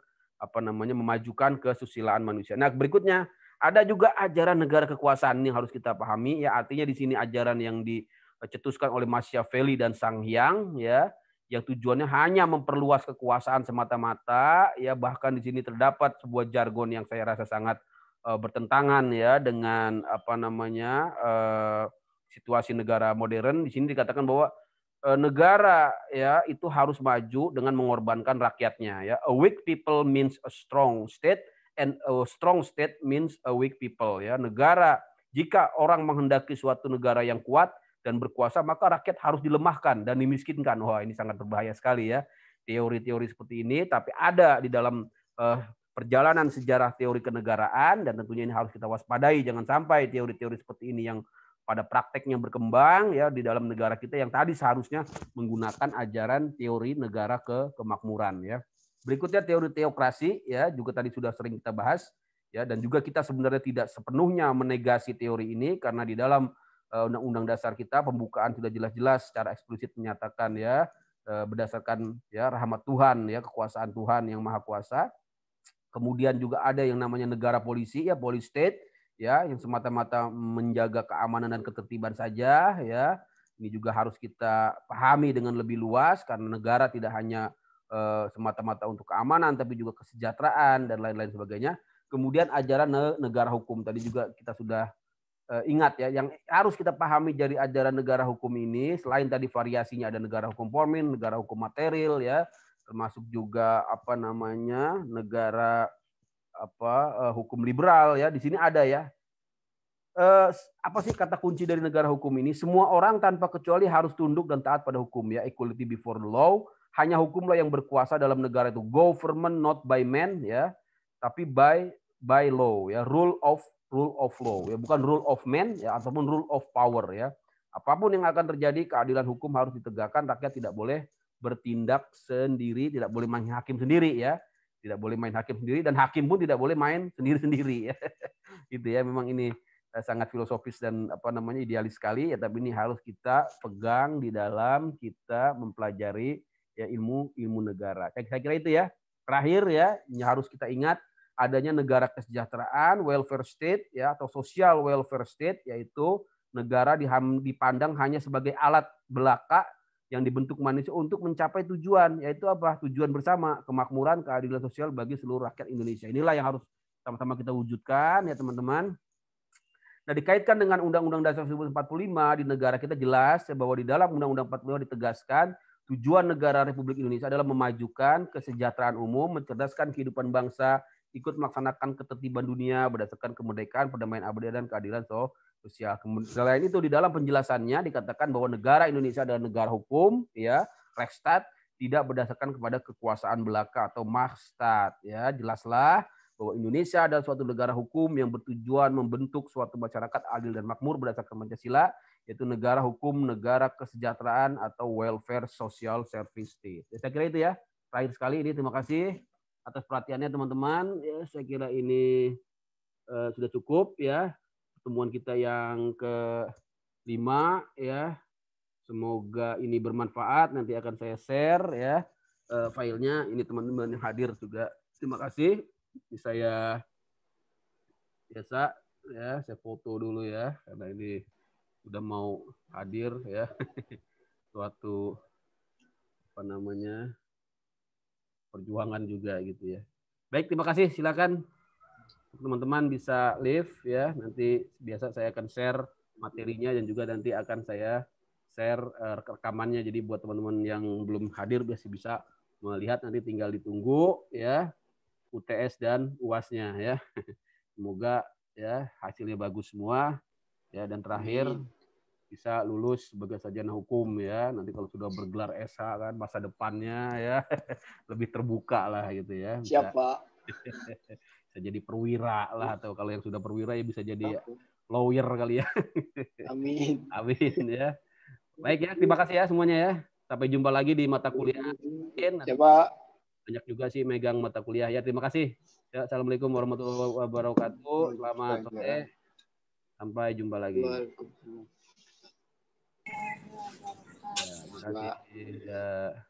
memajukan kesusilaan manusia. Nah, berikutnya ada juga ajaran negara kekuasaan yang harus kita pahami ya. Artinya di sini ajaran yang dicetuskan oleh Machiavelli dan Sang Hyang ya, yang tujuannya hanya memperluas kekuasaan semata-mata ya. Bahkan di sini terdapat sebuah jargon yang saya rasa sangat bertentangan ya dengan situasi negara modern. Di sini dikatakan bahwa negara ya itu harus maju dengan mengorbankan rakyatnya ya. A weak people means a strong state and a strong state means a weak people ya. Negara, jika orang menghendaki suatu negara yang kuat dan berkuasa maka rakyat harus dilemahkan dan dimiskinkan. Wah, ini sangat berbahaya sekali ya. Teori-teori seperti ini tapi ada di dalam perjalanan sejarah teori kenegaraan dan tentunya ini harus kita waspadai, jangan sampai teori-teori seperti ini yang pada prakteknya berkembang ya di dalam negara kita yang tadi seharusnya menggunakan ajaran teori negara kemakmuran ya. Berikutnya teori teokrasi ya, juga tadi sudah sering kita bahas ya, dan juga kita sebenarnya tidak sepenuhnya menegasi teori ini karena di dalam Undang-Undang Dasar kita pembukaan sudah jelas-jelas secara eksplisit menyatakan ya berdasarkan ya rahmat Tuhan ya, kekuasaan Tuhan yang Maha Kuasa. Kemudian juga ada yang namanya negara polisi ya, police state ya, yang semata-mata menjaga keamanan dan ketertiban saja ya. Ini juga harus kita pahami dengan lebih luas karena negara tidak hanya semata-mata untuk keamanan tapi juga kesejahteraan dan lain-lain sebagainya. Kemudian ajaran negara hukum tadi juga kita sudah ingat ya, yang harus kita pahami dari ajaran negara hukum ini selain tadi variasinya ada negara hukum formil, negara hukum material ya, termasuk juga negara hukum liberal ya. Di sini ada ya. Apa sih kata kunci dari negara hukum ini? Semua orang tanpa kecuali harus tunduk dan taat pada hukum ya. Equality before the law, hanya hukumlah yang berkuasa dalam negara itu. Government not by man, ya, tapi by law, ya, rule of law, ya, bukan rule of man, ya, ataupun rule of power, ya. Apapun yang akan terjadi, keadilan hukum harus ditegakkan. Rakyat tidak boleh bertindak sendiri, tidak boleh main hakim sendiri, ya, tidak boleh main hakim sendiri, dan hakim pun tidak boleh main sendiri-sendiri, ya. Gitu ya, memang ini sangat filosofis dan idealis sekali, ya, tapi ini harus kita pegang di dalam kita mempelajari, ya, ilmu negara. Saya kira itu, ya. Terakhir, ya, ini harus kita ingat adanya negara kesejahteraan, welfare state, ya, atau social welfare state, yaitu negara dipandang hanya sebagai alat belaka yang dibentuk manusia untuk mencapai tujuan, yaitu apa? Tujuan bersama, kemakmuran, keadilan sosial bagi seluruh rakyat Indonesia. Inilah yang harus sama-sama kita wujudkan, ya, teman-teman. Nah, dikaitkan dengan Undang-Undang Dasar 1945 di negara kita jelas bahwa di dalam Undang-Undang 45 ditegaskan tujuan negara Republik Indonesia adalah memajukan kesejahteraan umum, mencerdaskan kehidupan bangsa, ikut melaksanakan ketertiban dunia berdasarkan kemerdekaan, perdamaian abadi, dan keadilan sosial. Selain itu, di dalam penjelasannya dikatakan bahwa negara Indonesia adalah negara hukum, ya, Rechtsstaat, tidak berdasarkan kepada kekuasaan belaka atau Machtsstaat, ya. Jelaslah bahwa Indonesia adalah suatu negara hukum yang bertujuan membentuk suatu masyarakat adil dan makmur berdasarkan Pancasila, yaitu negara hukum, negara kesejahteraan, atau welfare social service state. Ya, saya kira itu, ya. Terakhir sekali ini, terima kasih atas perhatiannya, teman-teman. Ya, saya kira ini sudah cukup, ya, pertemuan kita yang ke-5, ya. Semoga ini bermanfaat. Nanti akan saya share, ya, filenya. Ini teman-teman yang hadir juga. Terima kasih. Saya biasa, ya, saya foto dulu, ya, karena ini udah mau hadir, ya. Suatu perjuangan juga gitu, ya. Baik, terima kasih. Silakan teman-teman bisa live, ya. Nanti biasa saya akan share materinya dan juga nanti akan saya share rekamannya. Jadi buat teman-teman yang belum hadir bisa melihat, nanti tinggal ditunggu, ya, UTS dan UAS-nya, ya. Semoga, ya, hasilnya bagus semua, ya, dan terakhir bisa lulus sebagai sarjana hukum, ya. Nanti kalau sudah bergelar SH kan masa depannya, ya, lebih terbuka lah gitu, ya. Bisa, siap, Pak. Bisa jadi perwira lah, atau kalau yang sudah perwira ya bisa jadi lawyer kali, ya. Amin. Amin, ya. Baik, ya, terima kasih, ya, semuanya, ya. Sampai jumpa lagi di mata kuliah. Coba Banyak juga sih megang mata kuliah, ya. Terima kasih. Ya, assalamualaikum warahmatullahi wabarakatuh. Selamat sore. Sampai jumpa lagi. Ya, terima kasih. Ya.